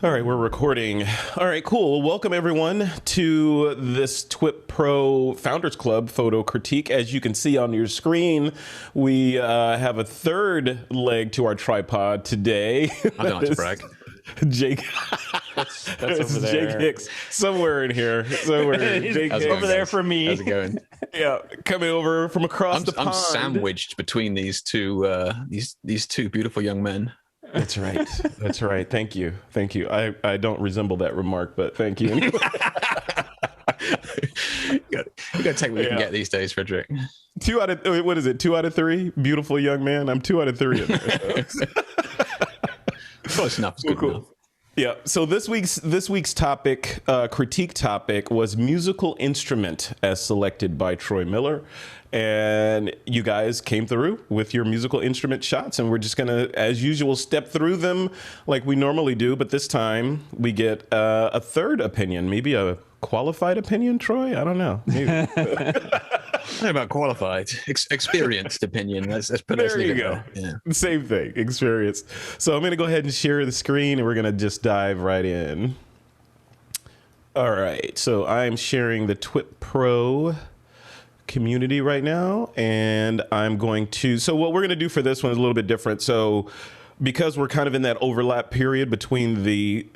All right, we're recording. All right, cool. Well, welcome everyone to this TWiP PRO Founders Club photo critique. As you can see on your screen, we have a third leg to our tripod today. I don't like to brag. Jake. That's over there. Jake Hicks, somewhere in here. Somewhere. Jake How's Hicks. over there for me. How's it going? Yeah, coming over from across the pond. I'm sandwiched between these two beautiful young men. That's right. That's right. Thank you. Thank you. I don't resemble that remark, but thank you. You got to take what you can get these days, Frederick. 2 out of, what is it? 2 out of 3? Beautiful young man. I'm 2 out of 3 in there. Close enough. It's good enough. Yeah. So this week's topic, critique topic, was musical instrument as selected by Troy Miller, and you guys came through with your musical instrument shots, and we're just gonna, as usual, step through them like we normally do. But this time we get a third opinion, maybe a qualified opinion. Troy, I don't know. Maybe. How about qualified, experienced opinion? Let's put it. There you go. Yeah. Same thing, experience. So I'm going to go ahead and share the screen, and we're going to just dive right in. All right. So I'm sharing the TWiP PRO community right now, and I'm going to. So what we're going to do for this one is a little bit different. So because we're kind of in that overlap period between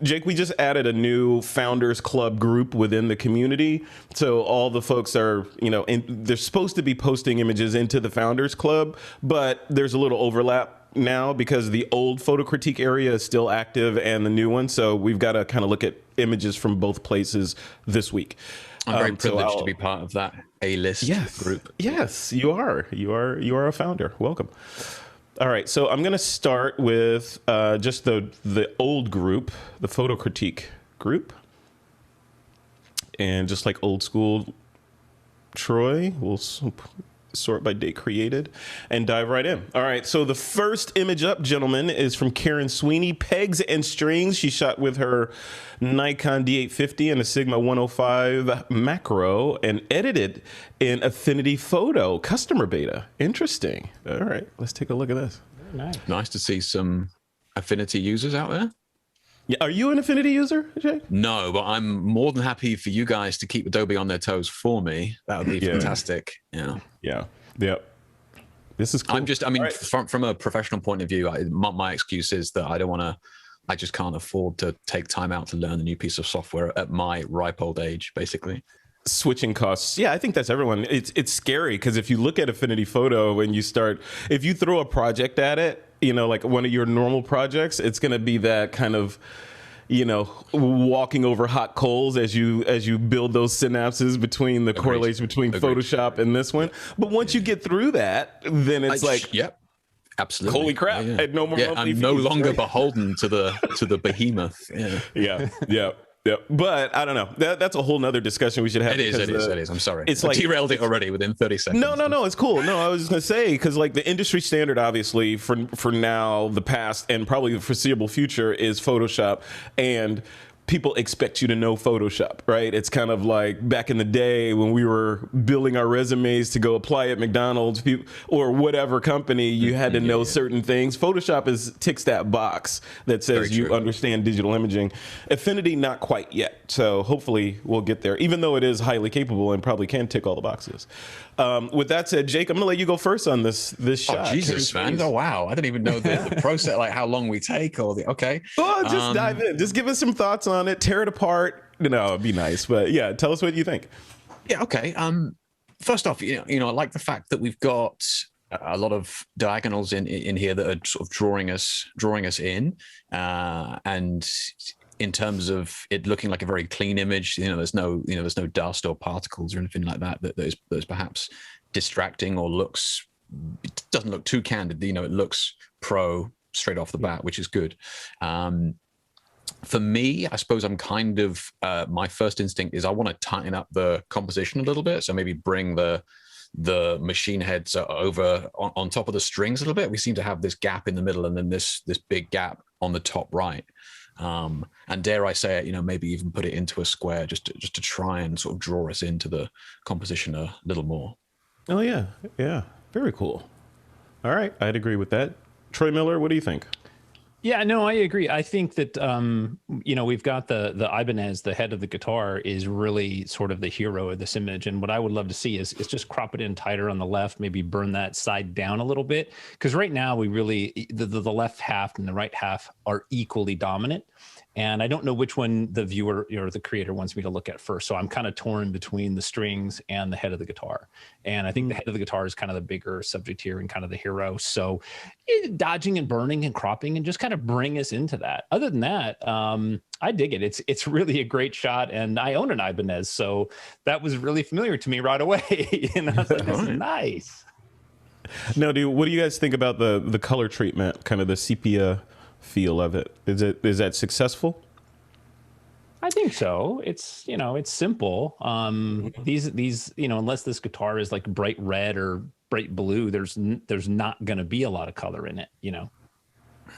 Jake, we just added a new Founders Club group within the community. So all the folks are, they're supposed to be posting images into the Founders Club, but there's a little overlap now because the old photo critique area is still active and the new one. So we've got to kind of look at images from both places this week. I'm very privileged to be part of that A-list group. Yes, you are. You are a founder. Welcome. All right, so I'm going to start with just the old group, the photo critique group. And just like old school Troy, we'll sort by date created and dive right in. All right, so the first image up, gentlemen, is from Karen Sweeney, Pegs and Strings. She shot with her Nikon D850 and a Sigma 105 macro and edited in Affinity Photo, customer beta. Interesting. All right, let's take a look at this. Very nice. Nice to see some Affinity users out there. Yeah, are you an Affinity user, Jay? No, but I'm more than happy for you guys to keep Adobe on their toes for me. That would be fantastic. Yeah. This is cool. From a professional point of view, my excuse is that I just can't afford to take time out to learn a new piece of software at my ripe old age, basically. Switching costs. Yeah, I think that's everyone. It's scary because if you look at Affinity Photo and if you throw a project at it, like one of your normal projects, it's going to be that kind of, walking over hot coals as you build those synapses between the correlation between Photoshop and this one. But once you get through that, then it's yep, absolutely. Holy crap! Yeah. No more. Yeah, I'm no longer beholden to the behemoth. Yeah. But I don't know. That's a whole nother discussion we should have. It is. I'm sorry. It's like derailed it already within 30 seconds. No, it's cool. No, I was just gonna say, because like the industry standard, obviously for now, the past, and probably the foreseeable future is Photoshop, and people expect you to know Photoshop, right? It's kind of like back in the day when we were building our resumes to go apply at McDonald's or whatever company, you had to know certain things. Photoshop ticks that box that says you understand digital imaging. Affinity, not quite yet. So hopefully we'll get there, even though it is highly capable and probably can tick all the boxes. With that said, Jake, I'm gonna let you go first on this shot. Oh, Jesus, man. Oh, wow. I didn't even know the process, like how long we take okay. Well, just dive in. Just give us some thoughts on it. Tear it apart. It'd be nice. But yeah, tell us what you think. Yeah, okay. First off, I like the fact that we've got a lot of diagonals in here that are sort of drawing us in. And in terms of it looking like a very clean image, there's no dust or particles or anything like that is perhaps distracting or it doesn't look too candid. It looks pro straight off the bat, which is good. For me, I suppose I'm kind of my first instinct is I want to tighten up the composition a little bit. So maybe bring the machine heads over on top of the strings a little bit. We seem to have this gap in the middle and then this big gap on the top right. And dare I say it, maybe even put it into a square just to try and sort of draw us into the composition a little more. Oh yeah, very cool. All right, I'd agree with that. Troy Miller, what do you think? Yeah, no, I agree. I think that we've got the Ibanez, the head of the guitar, is really sort of the hero of this image. And what I would love to see is just crop it in tighter on the left, maybe burn that side down a little bit. Because right now we really the left half and the right half are equally dominant. And I don't know which one the viewer or the creator wants me to look at first. So I'm kind of torn between the strings and the head of the guitar. And I think the head of the guitar is kind of the bigger subject here and kind of the hero. So dodging and burning and cropping and just kind of bring us into that. Other than that, I dig it. It's really a great shot. And I own an Ibanez. So that was really familiar to me right away. And I was like, this is nice. Now, what do you guys think about the color treatment, kind of the sepia feel of it? Is that successful? I think so. It's it's simple. These unless this guitar is like bright red or bright blue, there's not going to be a lot of color in it.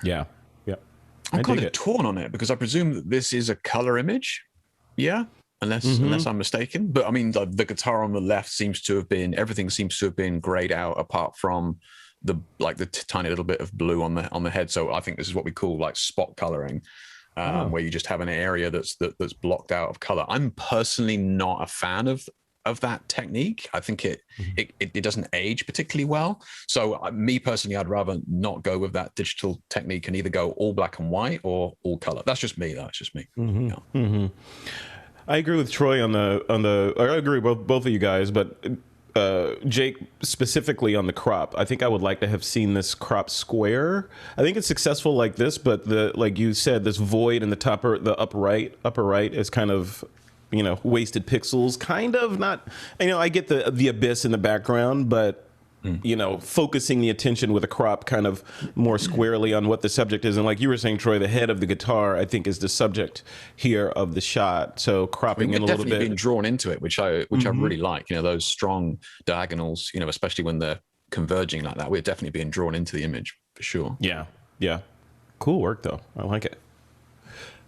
Yeah. I'm kind of torn on it because I presume that this is a color image. Yeah. Unless I'm mistaken. But I mean, the guitar on the left everything seems to have been grayed out apart from the tiny little bit of blue on the head. So I think this is what we call like spot coloring, where you just have an area that's blocked out of color. I'm personally not a fan of that technique. I think it doesn't age particularly well. So me personally, I'd rather not go with that digital technique and either go all black and white or all color. That's just me. That's just me. I agree with Troy on the. I agree with both of you guys, but Jake specifically on the crop. I think I would like to have seen this crop square. I think it's successful like this, but like you said, this void in the upper right is kind of wasted pixels. Kind of not. I get the abyss in the background, but. Focusing the attention with a crop kind of more squarely on what the subject is. And like you were saying, Troy, the head of the guitar, I think, is the subject here of the shot. So cropping in a little bit. Definitely been drawn into it, which I really like. Those strong diagonals, especially when they're converging like that. We're definitely being drawn into the image for sure. Yeah. Cool work, though. I like it.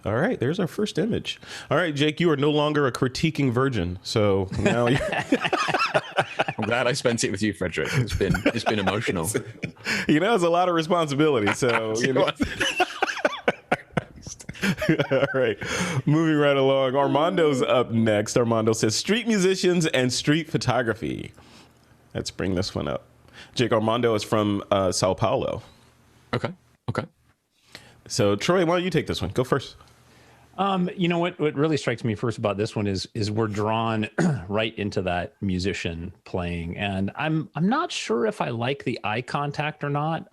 All right, there's our first image. All right, Jake, you are no longer a critiquing virgin. So now you're... I'm glad I spent it with you, Frederick. It's been emotional. It's a lot of responsibility. So all right, moving right along. Armando's up next. Armando says street musicians and street photography. Let's bring this one up. Jake, Armando is from Sao Paulo. Okay. So Troy, why don't you take this one? Go first. What really strikes me first about this one is we're drawn right into that musician playing, and I'm not sure if I like the eye contact or not.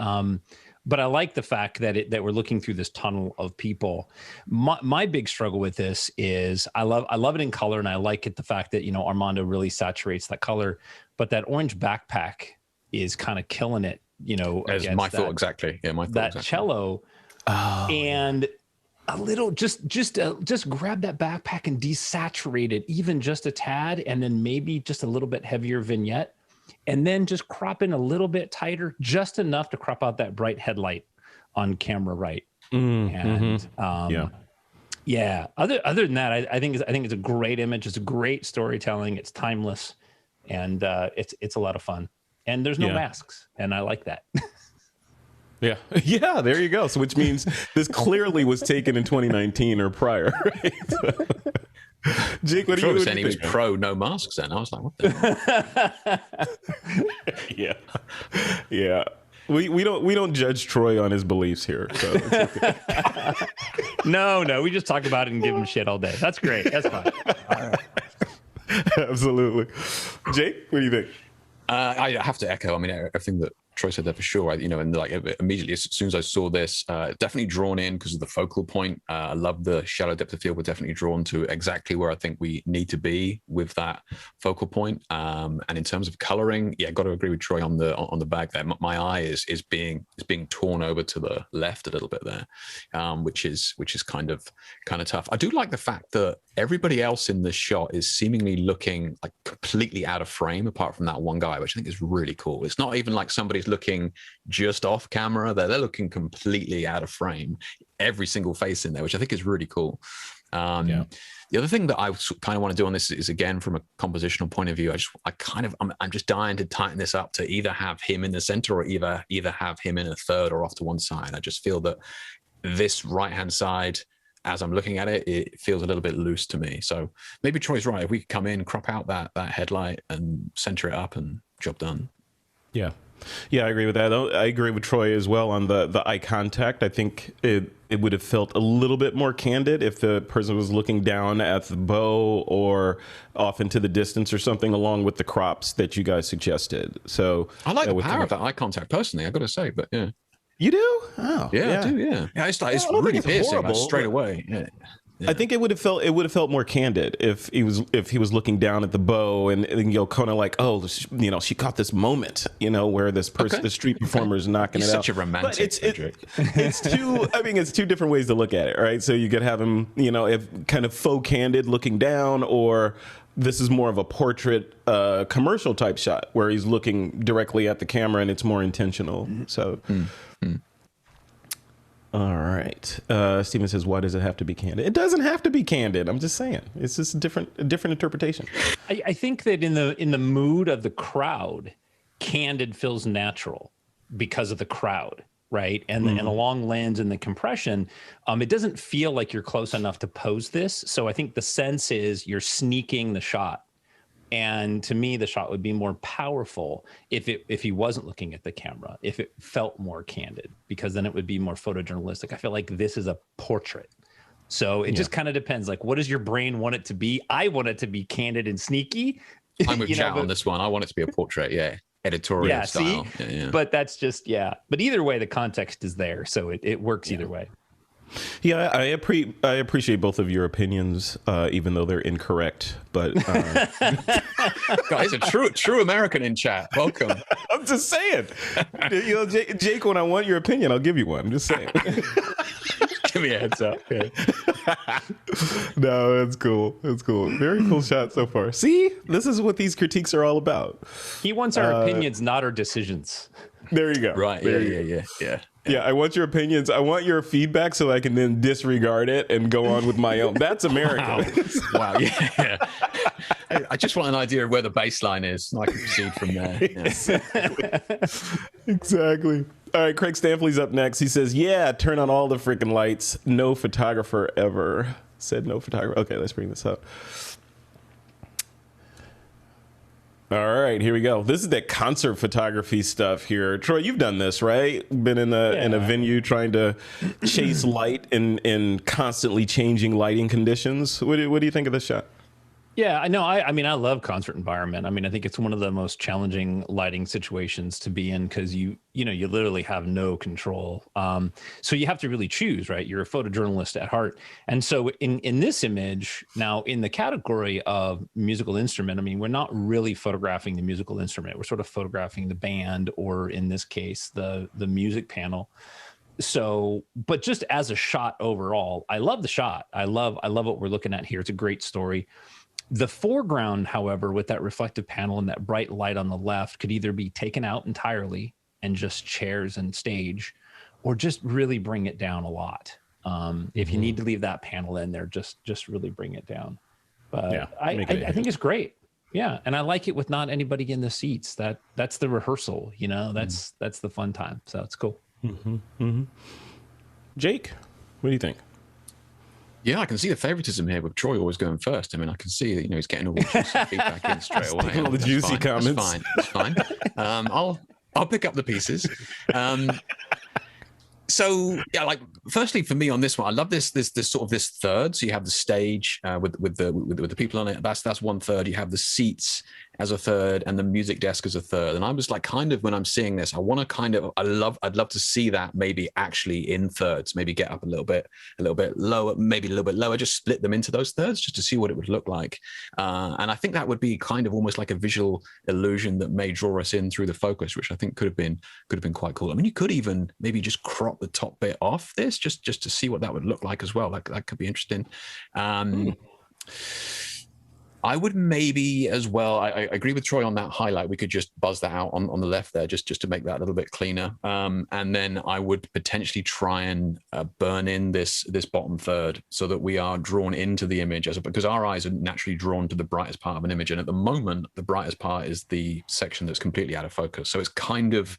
But I like the fact that we're looking through this tunnel of people. My big struggle with this is I love it in color, and I like it the fact that Armando really saturates that color, but that orange backpack is kind of killing it. As my thought exactly. Yeah, my thought that exactly. cello, and a little just grab that backpack and desaturate it even just a tad, and then maybe just a little bit heavier vignette. And then just crop in a little bit tighter, just enough to crop out that bright headlight on camera right. Other than that, I think it's a great image. It's a great storytelling. It's timeless, and it's a lot of fun. And there's no masks, and I like that. Yeah. There you go. So which means this clearly was taken in 2019 or prior. Right? Jake, what do you think? He was pro no masks then. I was like, what the hell? Yeah. We don't judge Troy on his beliefs here. So it's okay. No, we just talk about it and give him shit all day. That's great. That's fine. All right. Absolutely. Jake, what do you think? I have to echo. I mean, everything that Troy said there for sure. And like immediately as soon as I saw this, definitely drawn in because of the focal point. I love the shallow depth of field. We're definitely drawn to exactly where I think we need to be with that focal point. And in terms of coloring, got to agree with Troy on the back there. My eye is being torn over to the left a little bit there, which is kind of tough. I do like the fact that everybody else in this shot is seemingly looking like completely out of frame, apart from that one guy, which I think is really cool. It's not even like somebody's looking just off camera. They're looking completely out of frame. Every single face in there, which I think is really cool. The other thing that I kind of want to do on this is, again, from a compositional point of view, I'm just dying to tighten this up to either have him in the center or either have him in a third or off to one side. I just feel that this right-hand side, as I'm looking at it, it feels a little bit loose to me. So maybe Troy's right. If we could come in, crop out that headlight and center it up, and job done. Yeah. Yeah, I agree with that. I agree with Troy as well on the eye contact. I think it would have felt a little bit more candid if the person was looking down at the bow or off into the distance or something, along with the crops that you guys suggested. So I like the power of that eye contact personally, I've got to say, but yeah. You do? Oh, yeah, I do. Yeah, it's like it's really piercing, like, straight away. Yeah. Yeah. I think it would have felt more candid if he was looking down at the bow and kind of like, oh, she caught this moment, where this person, the street performer, is knocking it out. Such a romantic. It's two. I mean, it's two different ways to look at it, right? So you could have him, if kind of faux candid looking down, or this is more of a portrait, commercial type shot where he's looking directly at the camera and it's more intentional. So. All right. Steven says, why does it have to be candid? It doesn't have to be candid. I'm just saying. It's just a different interpretation. I think that in the mood of the crowd, candid feels natural because of the crowd, right? And the long lens and the compression, it doesn't feel like you're close enough to pose this. So I think the sense is you're sneaking the shot. And to me, the shot would be more powerful if he wasn't looking at the camera, if it felt more candid, because then it would be more photojournalistic. I feel like this is a portrait. So it just kind of depends. Like, what does your brain want it to be? I want it to be candid and sneaky. I'm with Chat on this one. I want it to be a portrait. Yeah. Editorial style. See? But that's just, But either way, the context is there. So it works either way. Yeah, I appreciate both of your opinions, even though they're incorrect. But guys, a true American in chat. Welcome. I'm just saying, Jake, when I want your opinion, I'll give you one. I'm just saying. Give me a heads up. Yeah. No, that's cool. That's cool. Very cool shot so far. See, this is what these critiques are all about. He wants our opinions, not our decisions. There you go. Right. Yeah, I want your opinions. I want your feedback so I can then disregard it and go on with my own. That's America. Wow. Yeah. I just want an idea of where the baseline is, and I can proceed from there. Yeah. Exactly. All right, Craig Stanley's up next. He says, yeah, turn on all the freaking lights. No photographer ever said no photographer. Okay, let's bring this up. All right, here we go. This is that concert photography stuff here. Troy, you've done this, right? Been in a venue trying to chase light in constantly changing lighting conditions. What do you think of this shot? Yeah, I know. I mean, I love concert environment. I mean, I think it's one of the most challenging lighting situations to be in because you literally have no control. So you have to really choose, right? You're a photojournalist at heart. And so in this image, now in the category of musical instrument, I mean, we're not really photographing the musical instrument. We're sort of photographing the band, or in this case, the music panel. So, but just as a shot overall, I love the shot. I love what we're looking at here. It's a great story. The foreground, however, with that reflective panel and that bright light on the left could either be taken out entirely and just chairs and stage, or just really bring it down a lot. If you need to leave that panel in there, just really bring it down. But yeah, I think it's great. Yeah. And I like it with not anybody in the seats. That's the rehearsal, that's the fun time. So it's cool. Jake, what do you think? Yeah, I can see the favoritism here with Troy always going first. I mean, I can see that he's getting all the juicy feedback in straight away. All the juicy comments. That's fine. I'll pick up the pieces. So yeah, like firstly for me on this one, I love this sort of this third. So you have the stage with the people on it. That's one third. You have the seats as a third and the music desk as a third. And I was like, kind of when I'm seeing this, I'd love to see that maybe actually in thirds, maybe get up a little bit lower, maybe a little bit lower, just split them into those thirds just to see what it would look like. And I think that would be kind of almost like a visual illusion that may draw us in through the focus, which I think could have been quite cool. I mean, you could even maybe just crop the top bit off this just to see what that would look like as well. Like that could be interesting. I would maybe as well, I agree with Troy on that highlight. We could just buzz that out on the left there just to make that a little bit cleaner. And then I would potentially try and burn in this bottom third so that we are drawn into the image because our eyes are naturally drawn to the brightest part of an image. And at the moment, the brightest part is the section that's completely out of focus. So it's kind of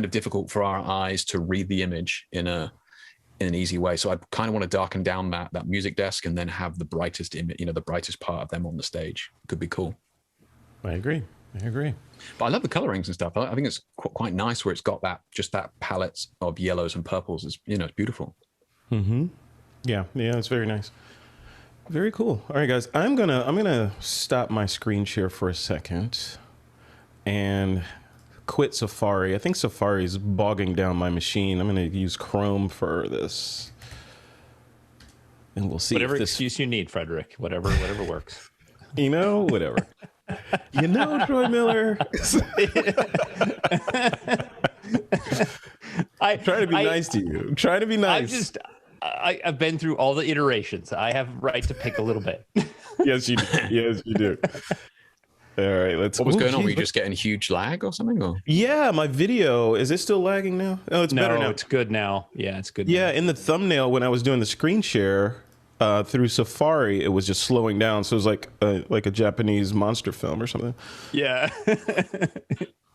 difficult for our eyes to read the image in a in an easy way. So I kind of want to darken down that music desk and then have the brightest image, the brightest part of them on the stage. Could be cool. I agree. But I love the colorings and stuff. I think it's quite nice where it's got that palette of yellows and purples. It's it's beautiful. Mm-hmm. Yeah, it's very nice. Very cool. All right, guys, I'm gonna stop my screen share for a second and quit Safari. I think Safari is bogging down my machine. I'm going to use Chrome for this. And we'll see. Whatever excuse you need, Frederick. Whatever works. Whatever. Troy Miller. I try to be nice to you. I'm trying to be nice. I've been through all the iterations. I have right to pick a little bit. Yes, you do. Yes, you do. All right, What was going on? Were you just getting huge lag or something? Or? Yeah, my video, is it still lagging now? Oh, it's better now. It's good now. Yeah, it's good. Yeah, now. in the thumbnail, when I was doing the screen share through Safari, it was just slowing down. So it was like a Japanese monster film or something. Yeah.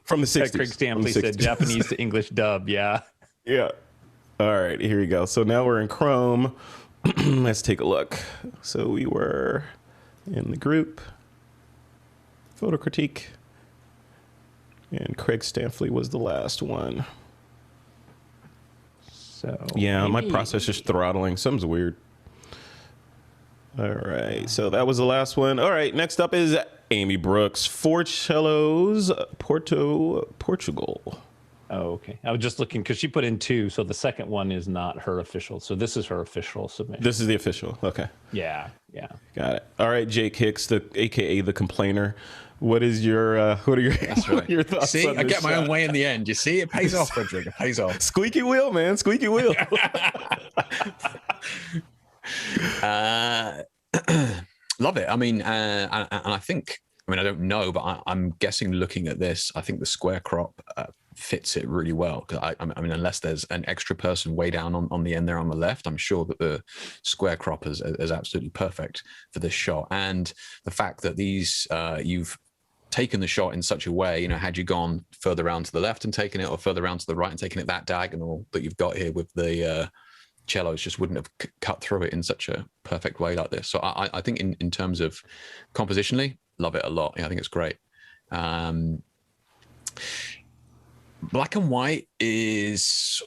From the 60s. Craig Stampley said Japanese to English dub. Yeah. Yeah. All right, here you go. So now we're in Chrome. Let's take a look. So we were in the group. Photo critique, and Craig Stampley was the last one. So yeah, my processor's throttling. Something's weird. All right, so that was the last one. All right, next up is Amy Brooks, 4 cellos, Porto, Portugal. Oh, okay. I was just looking because she put in 2, so the second one is not her official. So this is her official submission. This is the official. Okay. Yeah. Got it. All right, Jake Hicks, AKA the complainer. What is your what are your thoughts? See, on I this get my own way in the end. You see, it pays off, Frederick. It pays off. Squeaky wheel, man. Squeaky wheel. Love it. I mean, and I think, I don't know, but I'm guessing looking at this, I think the square crop fits it really well. Because I mean, unless there's an extra person way down on the end there on the left, I'm sure that the square crop is absolutely perfect for this shot. And the fact that these you've taken the shot in such a way, had you gone further around to the left and taken it, or further around to the right and taken it, that diagonal that you've got here with the cellos just wouldn't have cut through it in such a perfect way like this. So I think in terms of compositionally, love it a lot. Yeah, I think it's great. Black and white is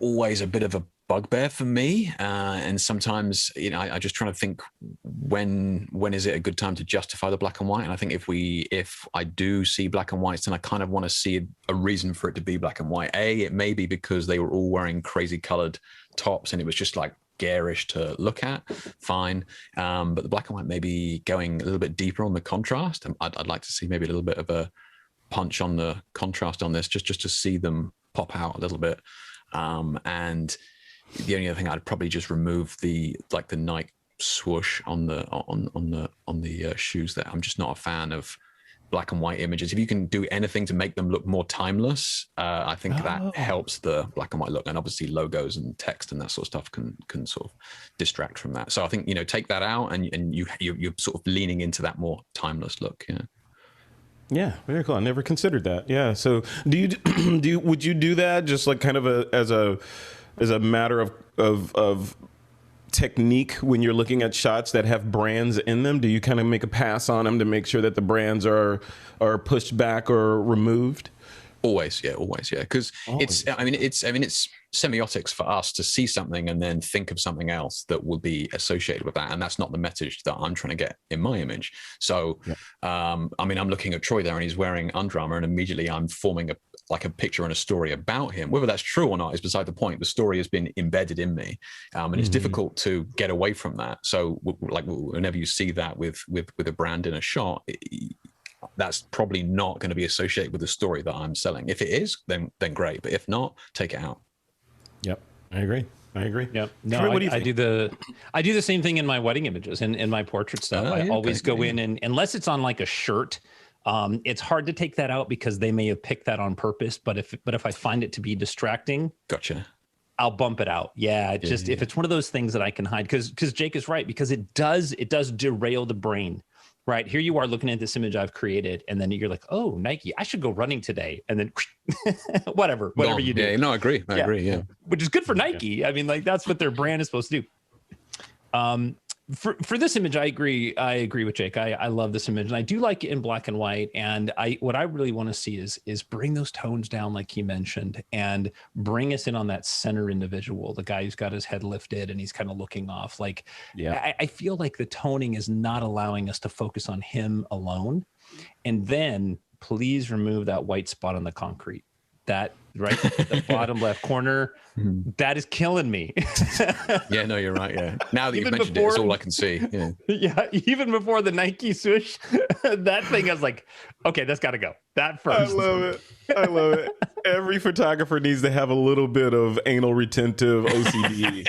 always a bit of a bugbear for me, and sometimes I just trying to think when is it a good time to justify the black and white. And I think if I do see black and whites, then I kind of want to see a reason for it to be black and white. It may be because they were all wearing crazy colored tops and it was just like garish to look at, fine, but the black and white maybe going a little bit deeper on the contrast. I'd like to see maybe a little bit of a punch on the contrast on this, just to see them pop out a little bit. And the only other thing, I'd probably just remove the Nike swoosh on the shoes there. I'm just not a fan of black and white images. If you can do anything to make them look more timeless, I think that helps the black and white look. And obviously logos and text and that sort of stuff can sort of distract from that. So I think, take that out and you're sort of leaning into that more timeless look. Yeah. Yeah, very cool. I never considered that. Yeah. So would you do that just like kind of as a matter of technique when you're looking at shots that have brands in them? Do you kind of make a pass on them to make sure that the brands are pushed back or removed? Always, yeah. Because it's semiotics for us to see something and then think of something else that will be associated with that, and that's not the message that I'm trying to get in my image. So, I'm looking at Troy there, and he's wearing Under Armour, and immediately I'm forming a picture and a story about him. Whether that's true or not is beside the point. The story has been embedded in me, and it's difficult to get away from that. So, whenever you see that with a brand in a shot, that's probably not going to be associated with the story that I'm selling. If it is, then great. But if not, take it out. Yep, I agree. Yep. No, what do you think? I do the same thing in my wedding images and in my portrait stuff. I always go in, and unless it's on like a shirt, it's hard to take that out because they may have picked that on purpose. But if I find it to be distracting, gotcha, I'll bump it out. Yeah, if it's one of those things that I can hide, because Jake is right, because it does derail the brain. right? Here you are looking at this image I've created, and then you're like, oh, Nike, I should go running today. And then whatever you do. Yeah, no, I agree. I agree. Yeah. Which is good for Nike. I mean, like that's what their brand is supposed to do. For this image, I agree with Jake. I love this image, and I do like it in black and white. And what I really want to see is bring those tones down, like he mentioned, and bring us in on that center individual, the guy who's got his head lifted and he's kind of looking off. Like, I feel like the toning is not allowing us to focus on him alone. And then please remove that white spot on the concrete. That right at the bottom left corner, that is killing me. Yeah, no, you're right. Yeah. Now that you've mentioned it, it's all I can see. Yeah. Yeah. Even before the Nike swoosh, that thing, I was like, okay, that's got to go. That first. I love it. I love it. Every photographer needs to have a little bit of anal retentive OCD.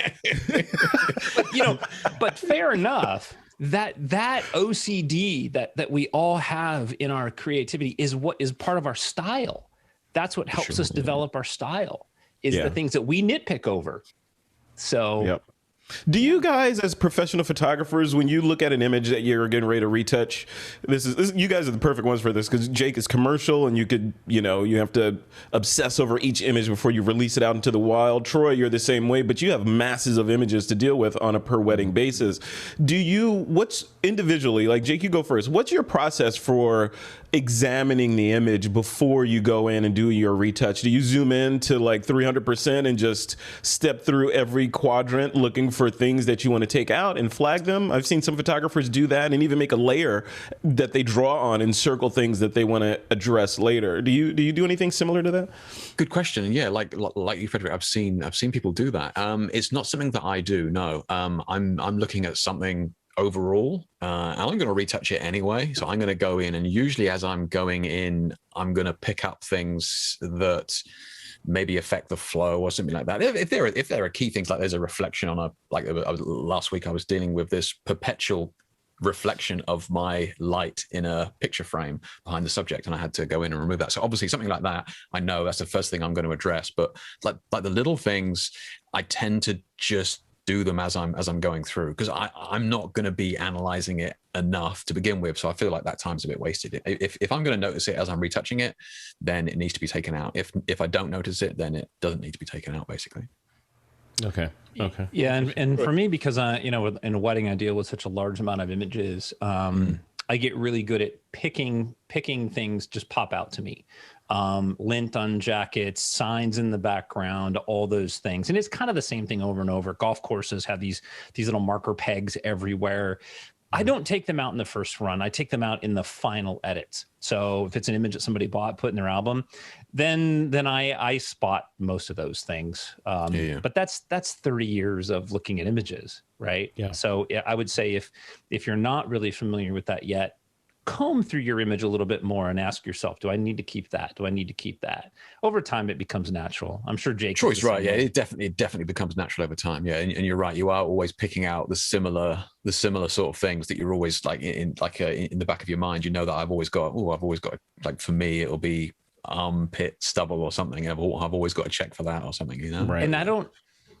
But fair enough. That OCD that we all have in our creativity is what is part of our style. That's what helps us develop our style, is the things that we nitpick over. So do you guys, as professional photographers, when you look at an image that you're getting ready to retouch, this you guys are the perfect ones for this, because Jake is commercial and you have to obsess over each image before you release it out into the wild. Troy, you're the same way, but you have masses of images to deal with on a per wedding basis. What's individually, like Jake, you go first. What's your process for examining the image before you go in and do your retouch? Do you zoom in to like 300% and just step through every quadrant looking for things that you want to take out and flag them? I've seen some photographers do that and even make a layer that they draw on and circle things that they want to address later. Do you do anything similar to that? Good question. Yeah, like you, Frederick, I've seen people do that. It's not something that I do. No, I'm looking at something overall, and I'm going to retouch it anyway. So I'm going to go in, and usually as I'm going in, I'm going to pick up things that maybe affect the flow or something like that. If there are key things, like there's a reflection on last week I was dealing with this perpetual reflection of my light in a picture frame behind the subject, and I had to go in and remove that. So obviously something like that, I know that's the first thing I'm going to address. But like the little things, I tend to just do them as I'm going through, because I'm not going to be analyzing it enough to begin with. So I feel like that time's a bit wasted. If I'm going to notice it as I'm retouching it, then it needs to be taken out. If I don't notice it, then it doesn't need to be taken out, basically. Okay. Yeah, and for me, because in a wedding I deal with such a large amount of images, I get really good at picking things just pop out to me. Lint on jackets, signs in the background, all those things. And it's kind of the same thing over and over. Golf courses have these little marker pegs everywhere. I don't take them out in the first run. I take them out in the final edits. So if it's an image that somebody put in their album, then I spot most of those things. But that's 30 years of looking at images, right? Yeah. So I would say if you're not really familiar with that yet, comb through your image a little bit more and ask yourself, do I need to keep that? Do I need to keep that? Over time, it becomes natural. I'm sure Jake. Troy's right. Yeah, it definitely becomes natural over time. Yeah, and you're right. You are always picking out the similar sort of things that you're always like in the back of your mind. You know that I've always got, like, for me, it'll be armpit stubble or something. I've always got to check for that or something. You know, right.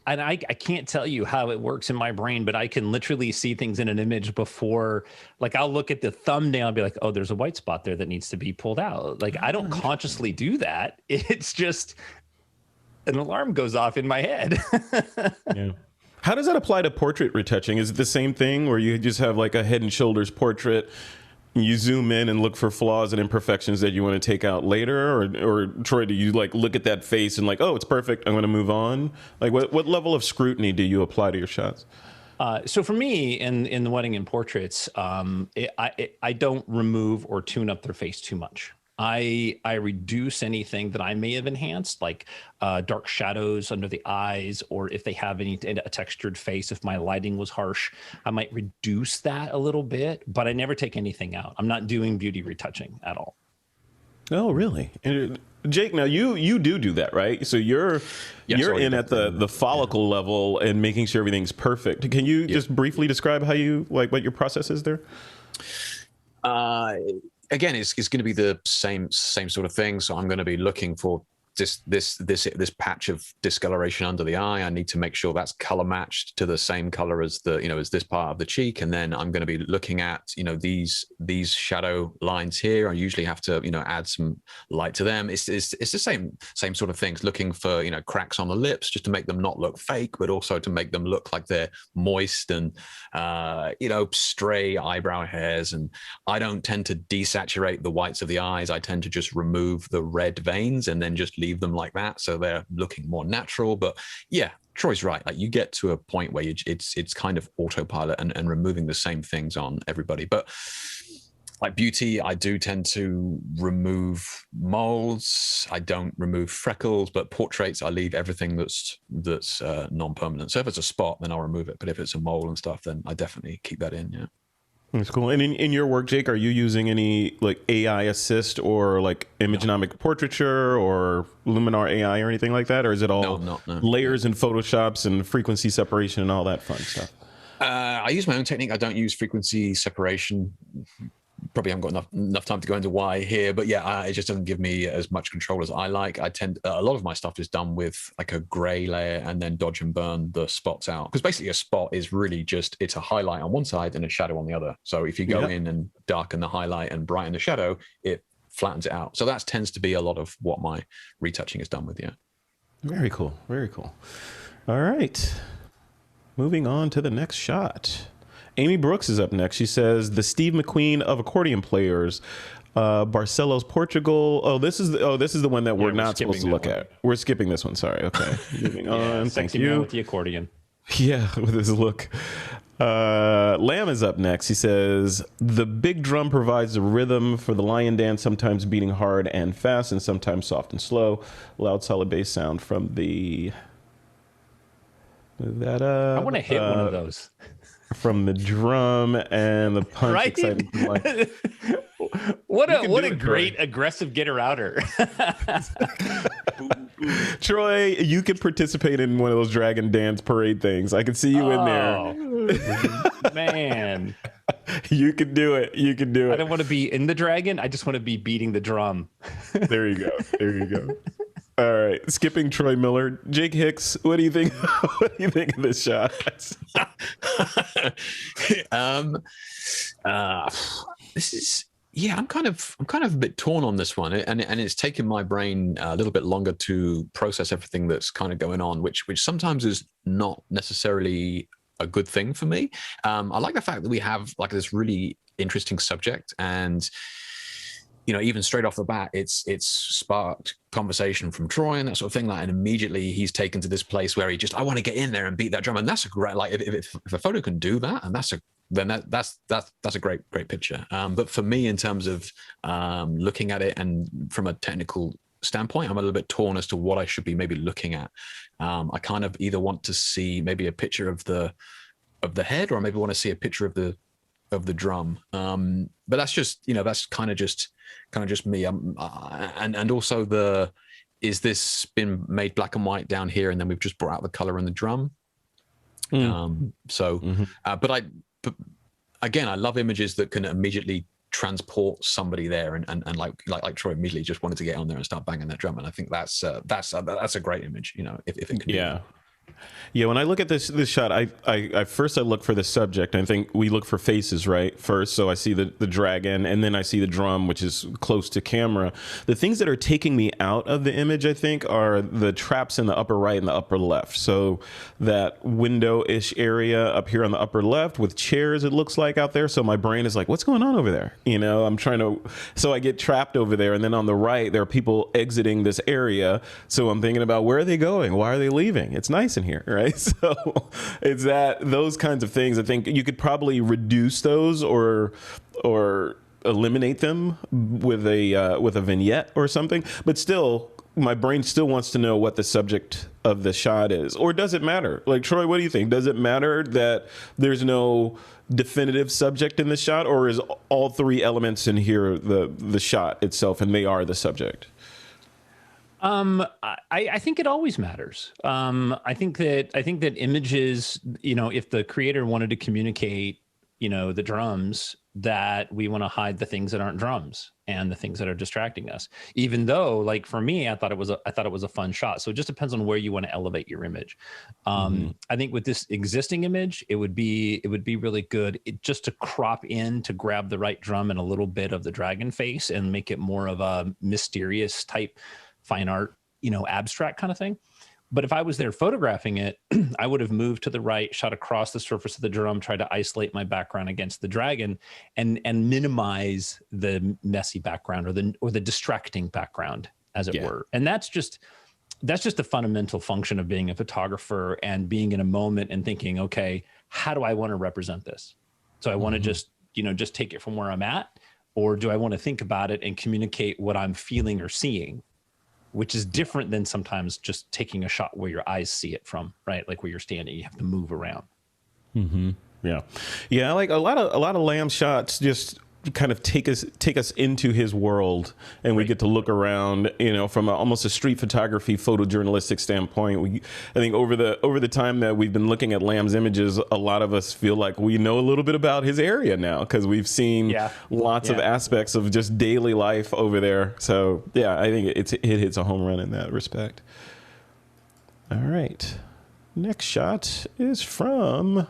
And I can't tell you how it works in my brain, but I can literally see things in an image before, like I'll look at the thumbnail and be like, oh, there's a white spot there that needs to be pulled out. Like I don't consciously do that. It's just an alarm goes off in my head. Yeah. How does that apply to portrait retouching? Is it the same thing where you just have like a head and shoulders portrait? You zoom in and look for flaws and imperfections that you want to take out later, or Troy, do you like look at that face and like, oh, it's perfect, I'm going to move on? Like, what level of scrutiny do you apply to your shots? So for me, in the wedding and portraits, I don't remove or tune up their face too much. I reduce anything that I may have enhanced, like dark shadows under the eyes, or if they have a textured face, if my lighting was harsh, I might reduce that a little bit, but I never take anything out. I'm not doing beauty retouching at all. Oh, really? And Jake, now you do that, right? So you're in at the follicle level and making sure everything's perfect. Can you just briefly describe how what your process is there? Again, it's going to be the same sort of thing. So I'm going to be looking for this patch of discoloration under the eye. I need to make sure that's color matched to the same color as as this part of the cheek. And then I'm going to be looking at, these shadow lines here. I usually have to, add some light to them. It's the same sort of things, looking for, cracks on the lips just to make them not look fake, but also to make them look like they're moist and, stray eyebrow hairs. And I don't tend to desaturate the whites of the eyes. I tend to just remove the red veins and then just leave them like that, so they're looking more natural. But yeah, Troy's right. Like, you get to a point where it's kind of autopilot and removing the same things on everybody. But like beauty, I do tend to remove moles. I don't remove freckles, but portraits, I leave everything that's non-permanent. So if it's a spot, then I'll remove it. But if it's a mole and stuff, then I definitely keep that in. Yeah. That's cool. And in your work, Jake, are you using any like AI assist or like imagenomic portraiture or Luminar AI or anything like that? Or is it all no. layers and Photoshops and frequency separation and all that fun stuff? I use my own technique. I don't use frequency separation. Probably haven't got enough time to go into why here, but yeah, it just doesn't give me as much control as I like. A lot of my stuff is done with like a gray layer and then dodge and burn the spots out, because basically a spot is really just, it's a highlight on one side and a shadow on the other. So if you go in and darken the highlight and brighten the shadow, it flattens it out. So that tends to be a lot of what my retouching is done with. Yeah. Very cool. Very cool. All right. Moving on to the next shot. Amy Brooks is up next. She says, the Steve McQueen of accordion players, Barcelos, Portugal. Oh, this is the one that we're not supposed to look at. We're skipping this one. Sorry. Okay. Moving on. Thank you. Man with the accordion. Yeah, with his look. Lamb is up next. He says, the big drum provides the rhythm for the lion dance, sometimes beating hard and fast and sometimes soft and slow. Loud, solid bass sound from the... Move that up. I want to hit one of those. From the drum and the punch. Right? Exciting. What a great aggressive getter-outer. Troy, you could participate in one of those dragon dance parade things. I can see you in there. Man. You could do it. You could do it. I don't want to be in the dragon. I just want to be beating the drum. There you go. There you go. All right, skipping Troy Miller, Jake Hicks. What do you think? What do you think of this shot? This is I'm kind of a bit torn on this one, and it's taken my brain a little bit longer to process everything that's kind of going on, which sometimes is not necessarily a good thing for me. I like the fact that we have like this really interesting subject, and even straight off the bat, it's sparked conversation from Troy and that sort of thing. Like, and immediately he's taken to this place where I want to get in there and beat that drum. And that's a great, like, if a photo can do that, and that's a great picture. But for me, in terms of looking at it and from a technical standpoint, I'm a little bit torn as to what I should be maybe looking at. I kind of either want to see maybe a picture of the head, or maybe want to see a picture of the drum. But that's just, that's kind of just me. And also is this been made black and white down here, and then we've just brought out the color in the drum? But again, I love images that can immediately transport somebody there, and like Troy immediately just wanted to get on there and start banging that drum. And I think that's a great image, if it can do that. Yeah, when I look at this shot, I first look for the subject. I think we look for faces, right, first. So I see the dragon, and then I see the drum, which is close to camera. The things that are taking me out of the image, I think, are the traps in the upper right and the upper left. So that window-ish area up here on the upper left with chairs, it looks like, out there. So my brain is like, what's going on over there? I'm trying to, so I get trapped over there. And then on the right, there are people exiting this area. So I'm thinking about, where are they going? Why are they leaving? It's nice in here, right? So it's those kinds of things. I think you could probably reduce those or eliminate them with a vignette or something. But still, my brain still wants to know what the subject of the shot is. Or does it matter? Like, Troy, what do you think? Does it matter that there's no definitive subject in the shot, or is all three elements in here the shot itself, and they are the subject? I think it always matters. I think that images, if the creator wanted to communicate the drums, that we want to hide the things that aren't drums and the things that are distracting us. Even though, like for me, I thought it was a fun shot. So it just depends on where you want to elevate your image. I think with this existing image, it would be really good just to crop in to grab the right drum and a little bit of the dragon face and make it more of a mysterious type fine art, abstract kind of thing. But if I was there photographing it, I would have moved to the right, shot across the surface of the drum, tried to isolate my background against the dragon, and minimize the messy background or the distracting background, as it were. And that's just a fundamental function of being a photographer and being in a moment and thinking, okay, how do I want to represent this? So I want to just take it from where I'm at, or do I want to think about it and communicate what I'm feeling or seeing? Which is different than sometimes just taking a shot where your eyes see it from, right? Like where you're standing, you have to move around. Yeah. Like a lot of Lamb shots just kind of take us into his world, and we get to look around, from almost a street photography photojournalistic standpoint. I think over the time that we've been looking at Lamb's images, a lot of us feel like we know a little bit about his area now because we've seen lots of aspects of just daily life over there. So yeah, I think it hits a home run in that respect. All right, next shot is from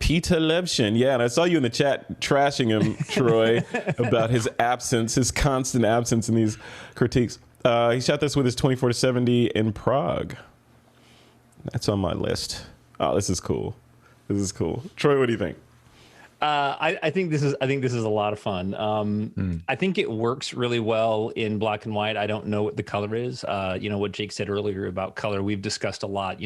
TWiP. Yeah, and I saw you in the chat trashing him, Troy, about his constant absence in these critiques. He shot this with his 24-70 in Prague. That's on my list. Oh, this is cool. Troy, what do you think? I think this is a lot of fun. I think it works really well in black and white. I don't know what the color is. What Jake said earlier about color, we've discussed a lot.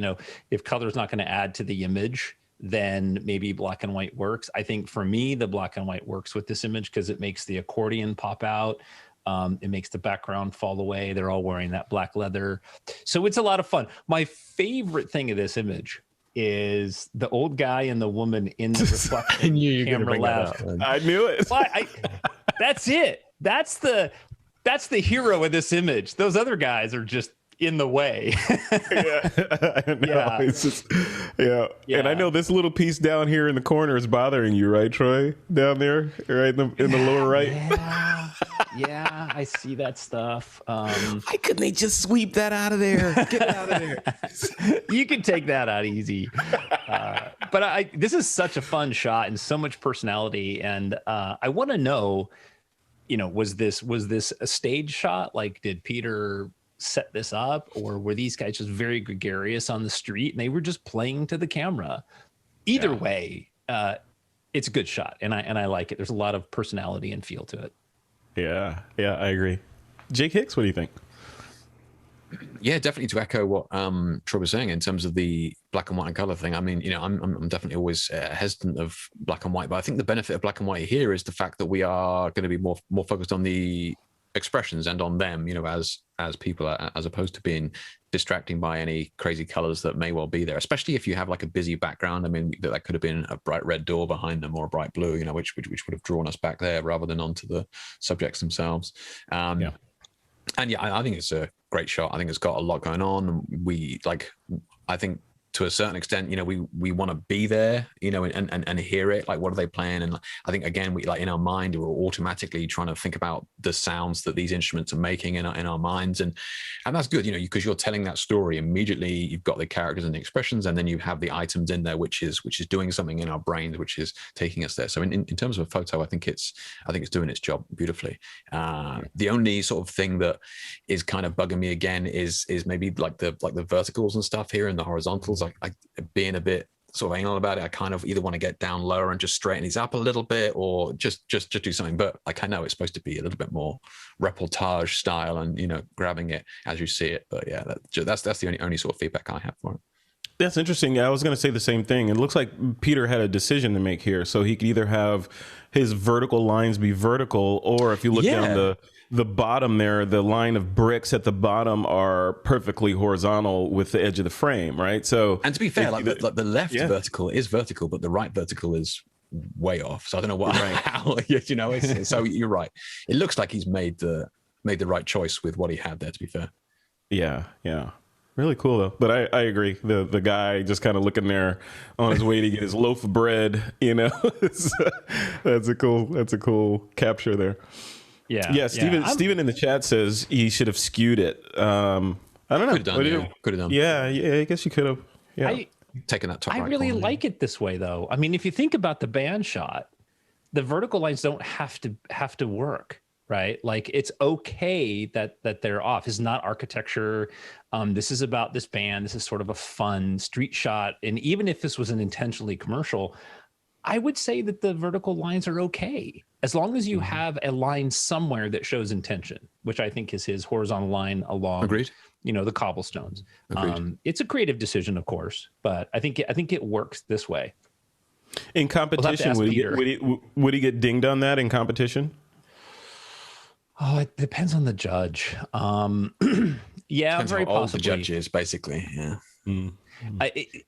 If color is not going to add to the image, then maybe black and white works. I think for me, the black and white works with this image because it makes the accordion pop out. It makes the background fall away. They're all wearing that black leather. So it's a lot of fun. My favorite thing of this image is the old guy and the woman in the reflection camera left. I knew it. That's it. That's the hero of this image. Those other guys are just in the way. I know. It's just, and I know this little piece down here in the corner is bothering you, right, Troy? Down there, right in the lower right. Yeah, I see that stuff. Why couldn't they just sweep that out of there? Get it out of there. You can take that out easy. But this is such a fun shot and so much personality, and I want to know, was this a stage shot? Like, did Peter set this up, or were these guys just very gregarious on the street and they were just playing to the camera? Either way, it's a good shot, and I like it. There's a lot of personality and feel to it. Yeah, I agree. Jake Hicks, what do you think? Yeah, definitely to echo what Troy was saying in terms of the black and white and color thing. I mean, I'm definitely always hesitant of black and white, but I think the benefit of black and white here is the fact that we are going to be more focused on the expressions and on them, as people, as opposed to being distracting by any crazy colors that may well be there, especially if you have like a busy background. I mean, that could have been a bright red door behind them or a bright blue, which would have drawn us back there rather than onto the subjects themselves. And I think it's a great shot. I think it's got a lot going on. I think to a certain extent, we want to be there, and hear it. Like, what are they playing? And I think, again, we, like, in our mind, we're automatically trying to think about the sounds that these instruments are making in our minds. And that's good, because you're telling that story immediately. You've got the characters and the expressions, and then you have the items in there, which is doing something in our brains, which is taking us there. So in terms of a photo, I think it's doing its job beautifully. The only sort of thing that is kind of bugging me again is maybe like the verticals and stuff here and the horizontals. I being a bit sort of anal about it, I kind of either want to get down lower and just straighten these up a little bit, or just do something. But like, I know it's supposed to be a little bit more reportage style and grabbing it as you see it. But yeah, that's the only sort of feedback I have for it. That's interesting. I was going to say the same thing. It looks like Peter had a decision to make here. So he could either have his vertical lines be vertical, or if you look down the bottom there, the line of bricks at the bottom are perfectly horizontal with the edge of the frame, right? So, and to be fair, the left vertical is vertical, but the right vertical is way off. So I don't know what, how, so you're right. It looks like he's made the right choice with what he had there, to be fair. Yeah. Really cool though. But I agree. The guy just kind of looking there on his way to get his loaf of bread, you know. That's a cool capture there. Yeah. Yeah, Steven in the chat says he should have skewed it. I don't know. Could have done. Yeah, I guess you could have. Yeah. Taking that top I right really corner. like it this way though. I mean, if you think about the band shot, the vertical lines don't have to work, right? Like it's okay that they're off. It's not architecture. This is about this band. This is sort of a fun street shot. And even if this was an intentionally commercial, I would say that the vertical lines are okay. As long as you have a line somewhere that shows intention, which I think is his horizontal line along, Agreed. you know, the cobblestones. Agreed. It's a creative decision, of course, but I think it works this way. In competition, would he get dinged on that in competition? Oh, it depends on the judge. Yeah, Depends very how old possibly. the judge is, basically. Yeah.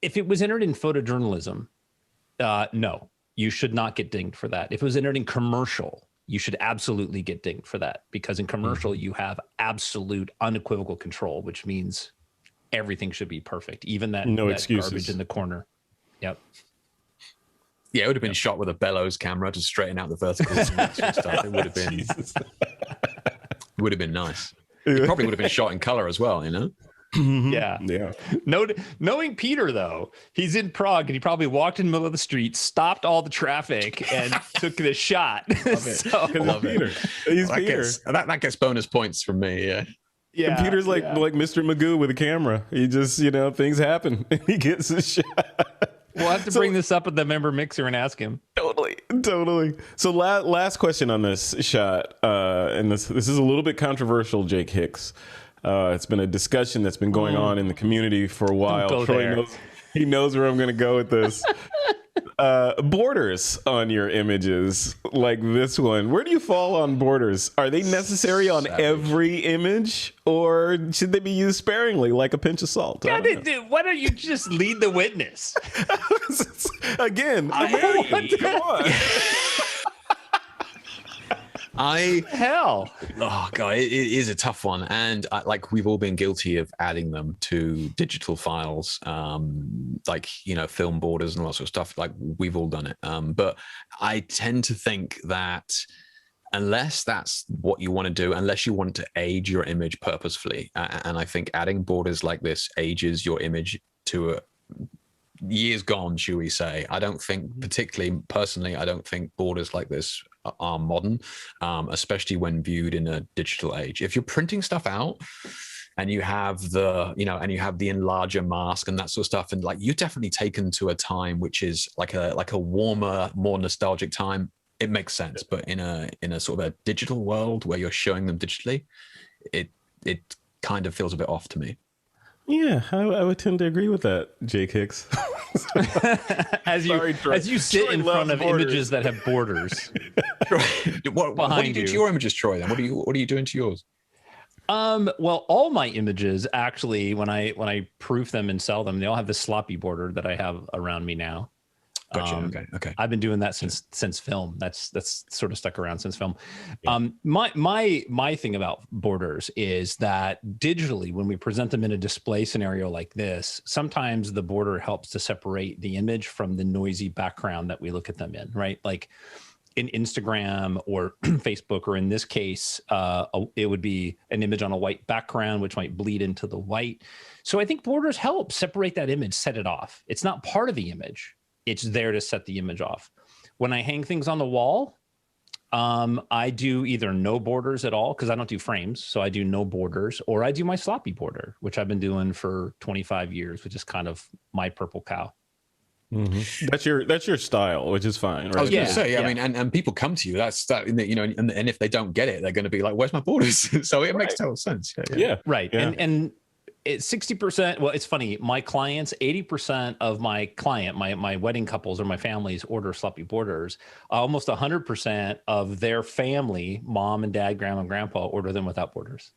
If it was entered in photojournalism, no, you should not get dinged for that. If it was entered in commercial, you should absolutely get dinged for that, because in commercial you have absolute unequivocal control, which means everything should be perfect, even that excuses. Garbage in the corner. Yep. Yeah, it would have been shot with a bellows camera to straighten out the verticals and that sort of stuff. It would have been. It would have been nice. It probably would have been shot in color as well, you know. Yeah. Knowing Peter though, he's in Prague and he probably walked in the middle of the street, stopped all the traffic, and took the shot. Love it. He's Peter. That gets bonus points from me. Yeah. Yeah. And Peter's like Mr. Magoo with a camera. He just, things happen and he gets a shot. We'll have to bring this up at the member mixer and ask him. Totally. So last question on this shot, and this is a little bit controversial, Jake Hicks. It's been a discussion that's been going on in the community for a while. Troy knows where I'm going to go with this. Borders on your images, like this one. Where do you fall on borders? Are they necessary on every image, or should they be used sparingly, like a pinch of salt? Why don't you just lead the witness? Again, American. Come on. Oh god, it is a tough one, and we've all been guilty of adding them to digital files, film borders and all that sort of stuff. Like we've all done it, but I tend to think that unless that's what you want to do, unless you want to age your image purposefully, and I think adding borders like this ages your image to years gone, shall we say. I don't think, particularly personally, I don't think borders like this are modern, especially when viewed in a digital age. If you're printing stuff out and you have the enlarger mask and that sort of stuff, and you're definitely taken to a time which is like a warmer, more nostalgic time, it makes sense. But in a sort of a digital world where you're showing them digitally, it kind of feels a bit off to me. Yeah, I would tend to agree with that, Jake Hicks. as you sit in front of images that have borders. What do you do to your images, Troy? Then what are you doing to yours? Well, all my images actually, when I proof them and sell them, they all have this sloppy border that I have around me now. Gotcha. Okay. I've been doing that since film. That's sort of stuck around since film. Yeah. My thing about borders is that digitally, when we present them in a display scenario like this, sometimes the border helps to separate the image from the noisy background that we look at them in, right? Like in Instagram or Facebook, or in this case, it would be an image on a white background, which might bleed into the white. So I think borders help separate that image, set it off. It's not part of the image. It's there to set the image off. When I hang things on the wall, I do either no borders at all, because I don't do frames. So I do no borders, or I do my sloppy border, which I've been doing for 25 years, which is kind of my purple cow. Mm-hmm. That's your style, which is fine, right? I was going to say, I mean, and people come to you. And if they don't get it, they're going to be like, "Where's my borders?" So it makes total sense. Yeah. Right. Yeah. And it's 60%. Well, it's funny. My clients, 80% of my wedding couples or my families order sloppy borders. Almost 100% of their family, mom and dad, grandma and grandpa, order them without borders.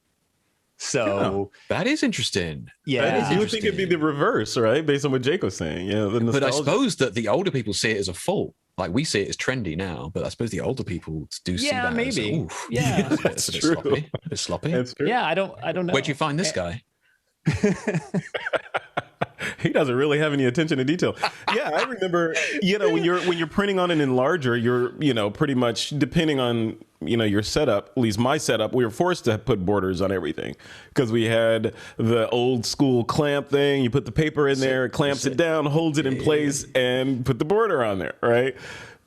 So that is interesting. Yeah, you would think it'd be the reverse, right? Based on what Jake was saying. Yeah, but I suppose that the older people see it as a fault. Like we see it as trendy now, but I suppose the older people do see that. Maybe. That's true. A bit sloppy. That's true. Yeah, I don't know. Where'd you find this guy? He doesn't really have any attention to detail. Yeah, I remember, when you're printing on an enlarger, you're, pretty much depending on, your setup, at least my setup, we were forced to put borders on everything because we had the old school clamp thing. You put the paper in there, it clamps it down, holds it in place, and put the border on there, right?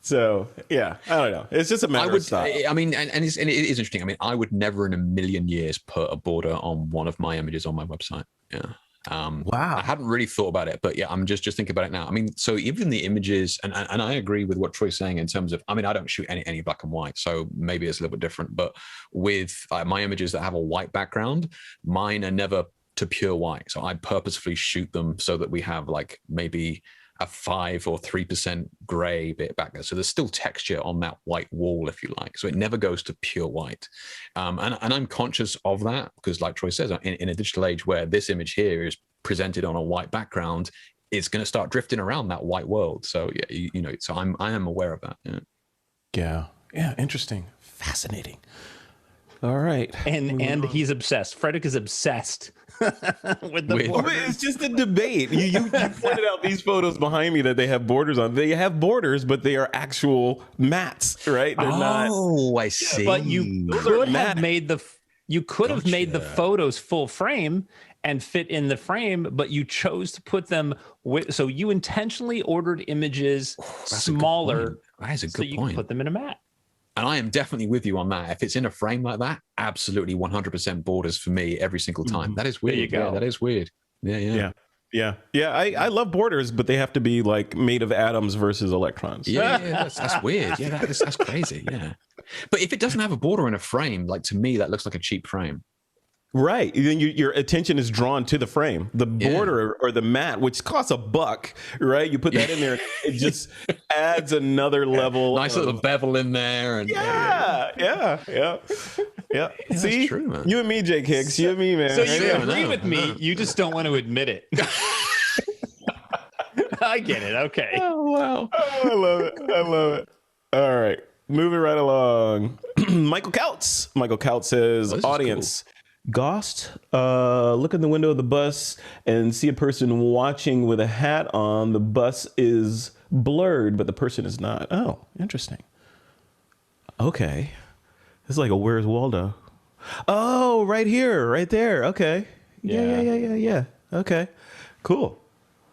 So, yeah, I don't know. It's just a matter of style. I mean, and it is interesting. I mean, I would never in a million years put a border on one of my images on my website. Yeah. Wow. I hadn't really thought about it, but yeah, I'm just thinking about it now. I mean, so even the images, and I agree with what Troy's saying in terms of, I mean, I don't shoot any black and white, so maybe it's a little bit different, but with my images that have a white background, mine are never to pure white. So I purposefully shoot them so that we have like maybe a 5 or 3% gray bit back there. So there's still texture on that white wall, if you like. So it never goes to pure white. And I'm conscious of that because like Troy says, in a digital age where this image here is presented on a white background, it's going to start drifting around that white world. So yeah, so I am aware of that. Yeah. Yeah. Interesting. Fascinating. All right. And he's obsessed. Frederick is obsessed with the borders. It's just a debate. You pointed out these photos behind me that they have borders on. They have borders, but they are actual mats, right? They're not. Oh, I see. But you could have made the photos full frame and fit in the frame, but you chose to put them so you intentionally ordered images smaller. That is a good point. So you can put them in a mat. And I am definitely with you on that. If it's in a frame like that, absolutely 100% borders for me every single time. That is weird. Yeah, that is weird. Yeah. I love borders, but they have to be like made of atoms versus electrons. Yeah, that's weird. Yeah, that's crazy. Yeah. But if it doesn't have a border in a frame, like to me, that looks like a cheap frame. Right. Then your attention is drawn to the frame, the border or the mat, which costs $1, right? You put that in there, it just adds another level. Nice little bevel in there. And yeah. See, that's true, man. You and me, Jake Hicks, you and me, man. So you agree with me, you just don't want to admit it. I get it. Okay. Oh, wow. Oh, I love it. All right. Moving right along. Michael Couts says, audience. Cool. Gost, look in the window of the bus and see a person watching with a hat on. The bus is blurred, but the person is not. Oh, interesting. Okay. It's like a Where's Waldo? Oh, right here, right there. Okay. Yeah. Okay. Cool.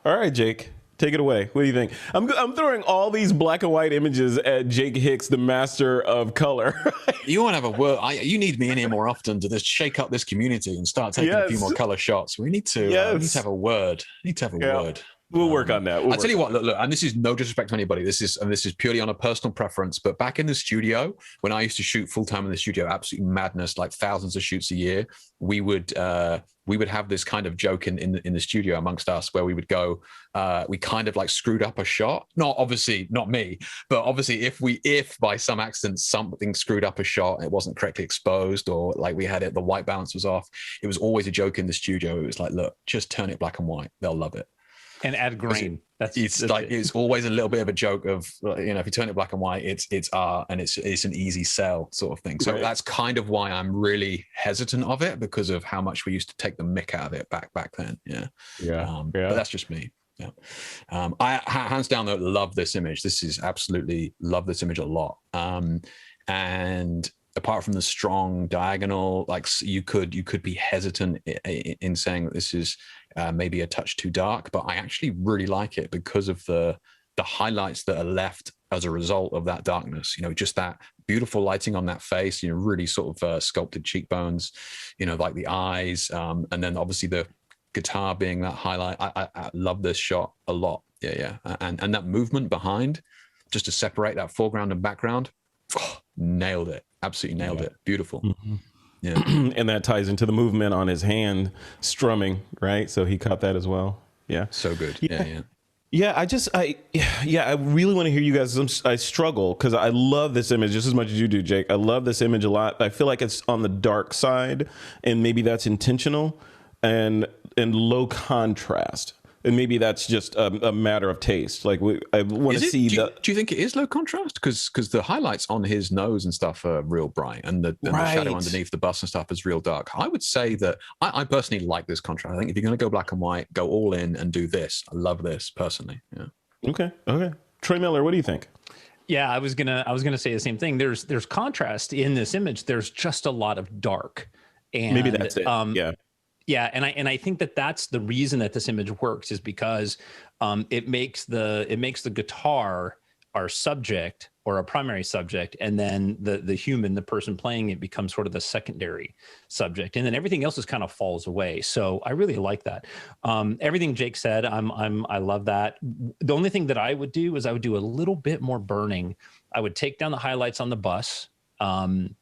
All right, Jake. Take it away. What do you think? I'm throwing all these black and white images at Jake Hicks, the master of color. You want to have a word? You need me in here more often to just shake up this community and start taking a few more color shots. We need to have a word. Word. We'll work on that. I'll tell you what, look, and this is no disrespect to anybody. This is purely on a personal preference. But back in the studio, when I used to shoot full time in the studio, absolute madness, like thousands of shoots a year, we would have this kind of joke in the studio amongst us where we would go, we kind of like screwed up a shot. Not me, but obviously if by some accident something screwed up a shot, it wasn't correctly exposed, or like we had the white balance was off, it was always a joke in the studio. It was like, look, just turn it black and white. They'll love it. And add grain. It's always a little bit of a joke of, if you turn it black and white, it's art and it's an easy sell sort of thing. So that's kind of why I'm really hesitant of it, because of how much we used to take the mick out of it back then. But that's just me. Yeah. I hands down though love this image. This is absolutely love this image a lot. And apart from the strong diagonal, like you could be hesitant in saying that this is maybe a touch too dark, but I actually really like it because of the highlights that are left as a result of that darkness. Just that beautiful lighting on that face, really sort of sculpted cheekbones, like the eyes, and then obviously the guitar being that highlight. I love this shot a lot. Yeah. And that movement behind, just to separate that foreground and background, nailed it. Absolutely nailed it. Beautiful. Mm-hmm. Yeah. And that ties into the movement on his hand strumming, right? So he caught that as well. Yeah. So good. Yeah. I really want to hear you guys. I struggle because I love this image just as much as you do, Jake. I love this image a lot. I feel like it's on the dark side, and maybe that's intentional and low contrast. And maybe that's just a matter of taste. Like I want to see do you think it is low contrast? Because the highlights on his nose and stuff are real bright, and the shadow underneath the bust and stuff is real dark. I would say that I personally like this contrast. I think if you're going to go black and white, go all in and do this. I love this personally. Yeah. Okay. Troy Miller, what do you think? Yeah, I was gonna say the same thing. There's contrast in this image. There's just a lot of dark, and maybe that's it. Yeah, and I think that's the reason that this image works is because it makes the guitar our subject or a primary subject, and then the human, the person playing it, becomes sort of the secondary subject, and then everything else just kind of falls away. So I really like that. Everything Jake said, I love that. The only thing that I would do is I would do a little bit more burning. I would take down the highlights on the bus, and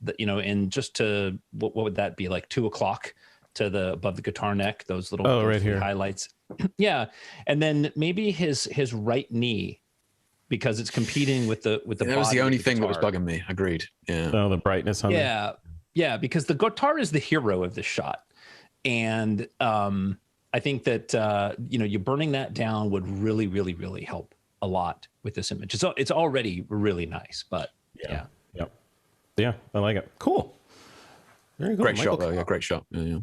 just to what would that be, like 2 o'clock to the above the guitar neck, those little right here highlights. Yeah, and then maybe his right knee, because it's competing with the that was the only thing that was bugging me. Agreed. Yeah. Oh, the brightness on yeah, because the guitar is the hero of this shot, and I think that you burning that down would really, really, really help a lot with this image. It's already really nice, but yeah, I like it. Cool. Very good. Great shot, though. Yeah, great shot. Yeah.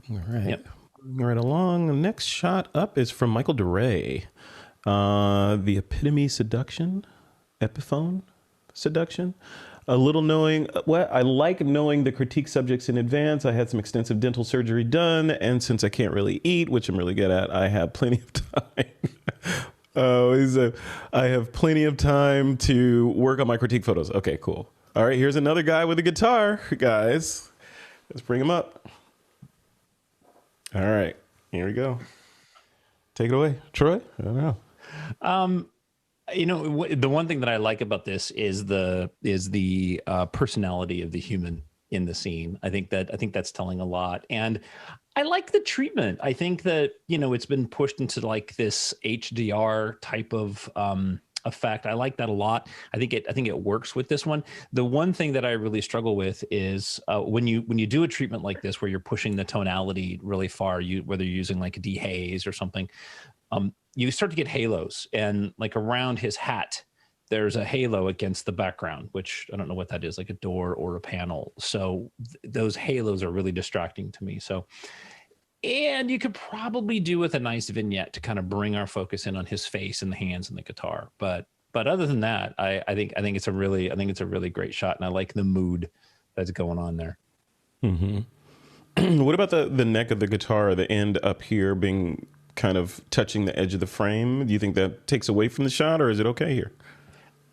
All right. Yep. Right along. The next shot up is from Michael DeRay. The epitome seduction, Epiphone seduction. A little knowing, I like knowing the critique subjects in advance. I had some extensive dental surgery done, and since I can't really eat, which I'm really good at, I have plenty of time. I have plenty of time to work on my critique photos. Okay, cool. All right, here's another guy with a guitar, guys. Let's bring him up. All right, here we go. Take it away, Troy. I don't know. The one thing that I like about this is the personality of the human in the scene. I think that's telling a lot, and I like the treatment. I think that it's been pushed into like this HDR type of effect. I like that a lot. I think it works with this one. The one thing that I really struggle with is when you do a treatment like this where you're pushing the tonality really far, whether you're using like a dehaze or something, you start to get halos, and like around his hat, there's a halo against the background, which I don't know what that is, like a door or a panel. So those halos are really distracting to me. So, and you could probably do with a nice vignette to kind of bring our focus in on his face and the hands and the guitar. But other than that, I think it's a really great shot, and I like the mood that's going on there. Mm-hmm. What about the neck of the guitar, the end up here being kind of touching the edge of the frame? Do you think that takes away from the shot, or is it okay here?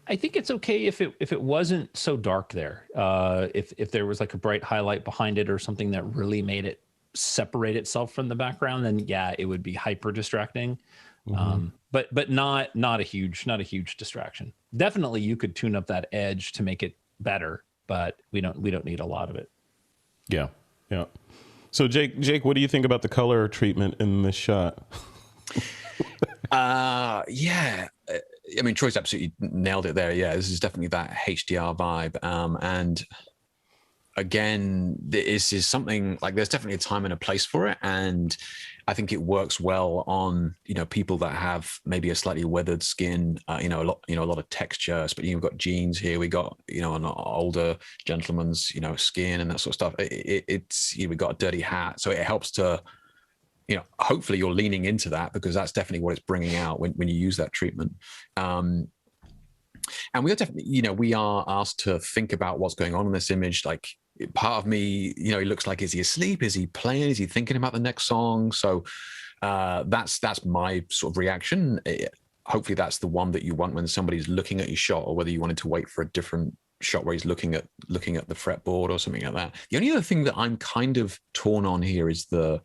I think it's okay if it wasn't so dark there. If there was like a bright highlight behind it or something that really made it separate itself from the background, then yeah, it would be hyper distracting. Mm-hmm. But not a huge distraction. Definitely, you could tune up that edge to make it better, but we don't need a lot of it. Yeah. So Jake, what do you think about the color treatment in this shot? Yeah. I mean, Troy's absolutely nailed it there. Yeah, this is definitely that HDR vibe. And again, this is something like there's definitely a time and a place for it. And I think it works well on, people that have maybe a slightly weathered skin, a lot of texture, but you've got jeans here. We got, an older gentleman's, skin and that sort of stuff. We got a dirty hat. So it helps to, hopefully you're leaning into that, because that's definitely what it's bringing out when you use that treatment. And we are definitely, we are asked to think about what's going on in this image. Like, part of me, he looks like, is he asleep? Is he playing? Is he thinking about the next song? So that's my sort of reaction. Hopefully that's the one that you want when somebody's looking at your shot, or whether you wanted to wait for a different shot where he's looking at the fretboard or something like that. The only other thing that I'm kind of torn on here is the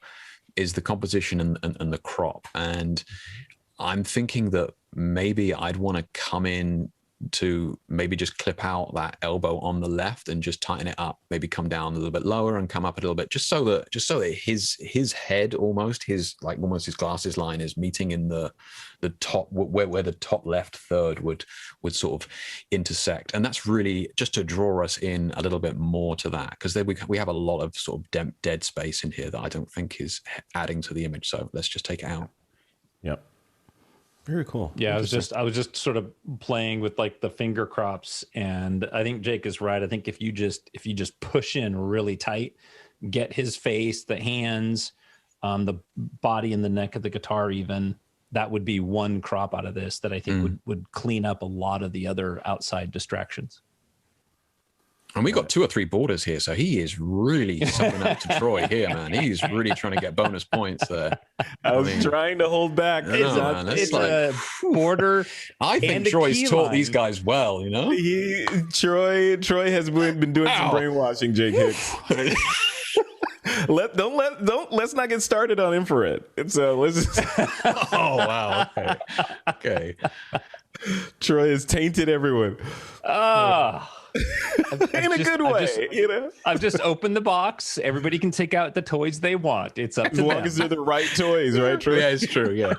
composition and the crop. And I'm thinking that maybe I'd want to come in to maybe just clip out that elbow on the left and just tighten it up, maybe come down a little bit lower and come up a little bit, just so that his head almost his glasses line is meeting in the top where the top left third would sort of intersect. And that's really just to draw us in a little bit more to that, because then we have a lot of sort of dead space in here that I don't think is adding to the image. So let's just take it out. Yep. Very cool. Yeah, I was just sort of playing with like the finger crops, and I think Jake is right. I think if you just push in really tight, get his face, the hands, the body and the neck of the guitar, even that would be one crop out of this that I think would clean up a lot of the other outside distractions. And we got 2 or 3 borders here, so he is really something up to Troy here, man. He's really trying to get bonus points there. I was trying to hold back. It's a border. I think Troy's taught these guys well, you know. Troy has been doing some brainwashing, Jake Hicks. Let's not get started on infrared. So let's just. Oh wow. Okay. Troy has tainted everyone. In a good way, you know. I've just opened the box. Everybody can take out the toys they want. It's up to them. As long as they're the right toys, right, Troy? Yeah, it's true. Yeah.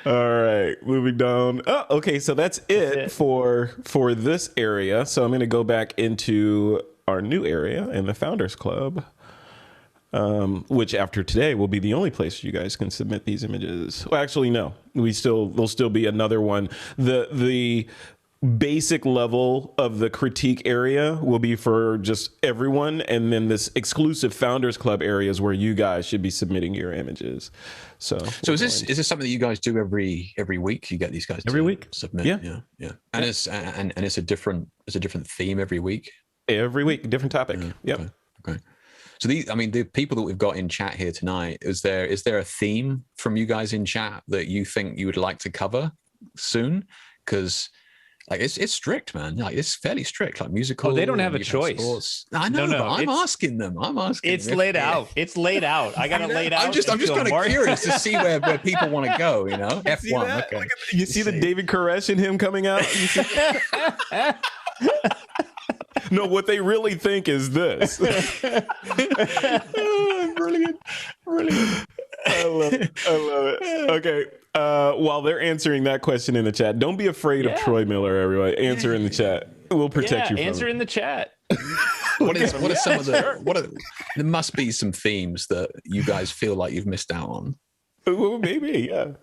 All right, moving down. Oh, okay, so that's it for this area. So I'm going to go back into our new area in the Founders Club, which after today will be the only place you guys can submit these images. Well, actually, no. There'll still be another one. The basic level of the critique area will be for just everyone, and then this exclusive Founders Club area is where you guys should be submitting your images. So is this something that you guys do every week? You get these guys every week submit? Yeah. And it's a different theme every week. Every week, different topic. Yep. Okay. So the people that we've got in chat here tonight, is there a theme from you guys in chat that you think you would like to cover soon? Because like it's strict, man. Like it's fairly strict. Like musical. Oh, they don't have a choice. I know, but I'm asking them. It's laid out. It's laid out. I got it laid out. I'm just kind of curious to see where people want to go. You know, F1. Okay. You see the David Koresh in him coming out. No, what they really think is this. Brilliant. I love it. Okay. While they're answering that question in the chat, don't be afraid of Troy Miller, everyone. Answer in the chat. We'll protect you from answer in the chat. There must be some themes that you guys feel like you've missed out on. Well, maybe, yeah.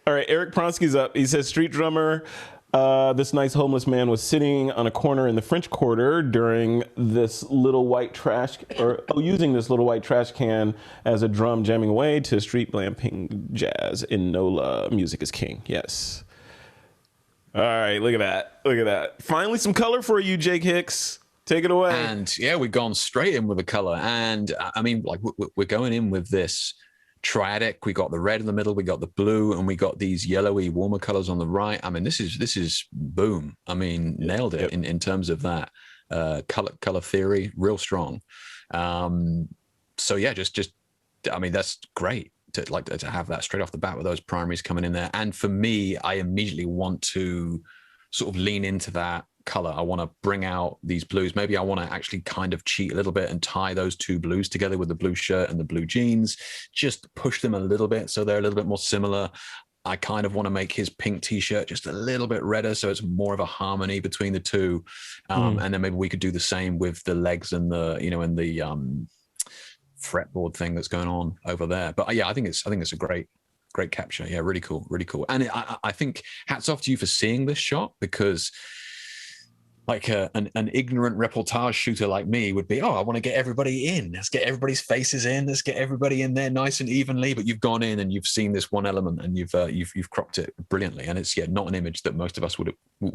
All right, Eric Pronsky's up. He says, street drummer, this nice homeless man was sitting on a corner in the French Quarter during this little white trash, using this little white trash can as a drum, jamming away to street blamping jazz in NOLA. Music is king. Yes. All right, look at that. Finally, some color for you, Jake Hicks. Take it away. And yeah, we've gone straight in with the color. And I mean, like we're going in with this triadic. We got the red in the middle, we got the blue, and we got these yellowy warmer colors on the right. I mean, this is boom. I mean, nailed it in terms of that color theory, real strong. So yeah, just I mean, that's great to have that straight off the bat with those primaries coming in there. And for me, I immediately want to sort of lean into that color. I want to bring out these blues. Maybe I want to actually kind of cheat a little bit and tie those two blues together with the blue shirt and the blue jeans, just push them a little bit so they're a little bit more similar. I kind of want to make his pink t-shirt just a little bit redder so it's more of a harmony between the two. And then maybe we could do the same with the legs and the fretboard thing that's going on over there. But yeah, I think it's a great capture. Yeah, really cool. And I think hats off to you for seeing this shot, because like an ignorant reportage shooter like me would be, I want to get everybody in. Let's get everybody's faces in. Let's get everybody in there nice and evenly. But you've gone in and you've seen this one element and you've cropped it brilliantly. And it's not an image that most of us would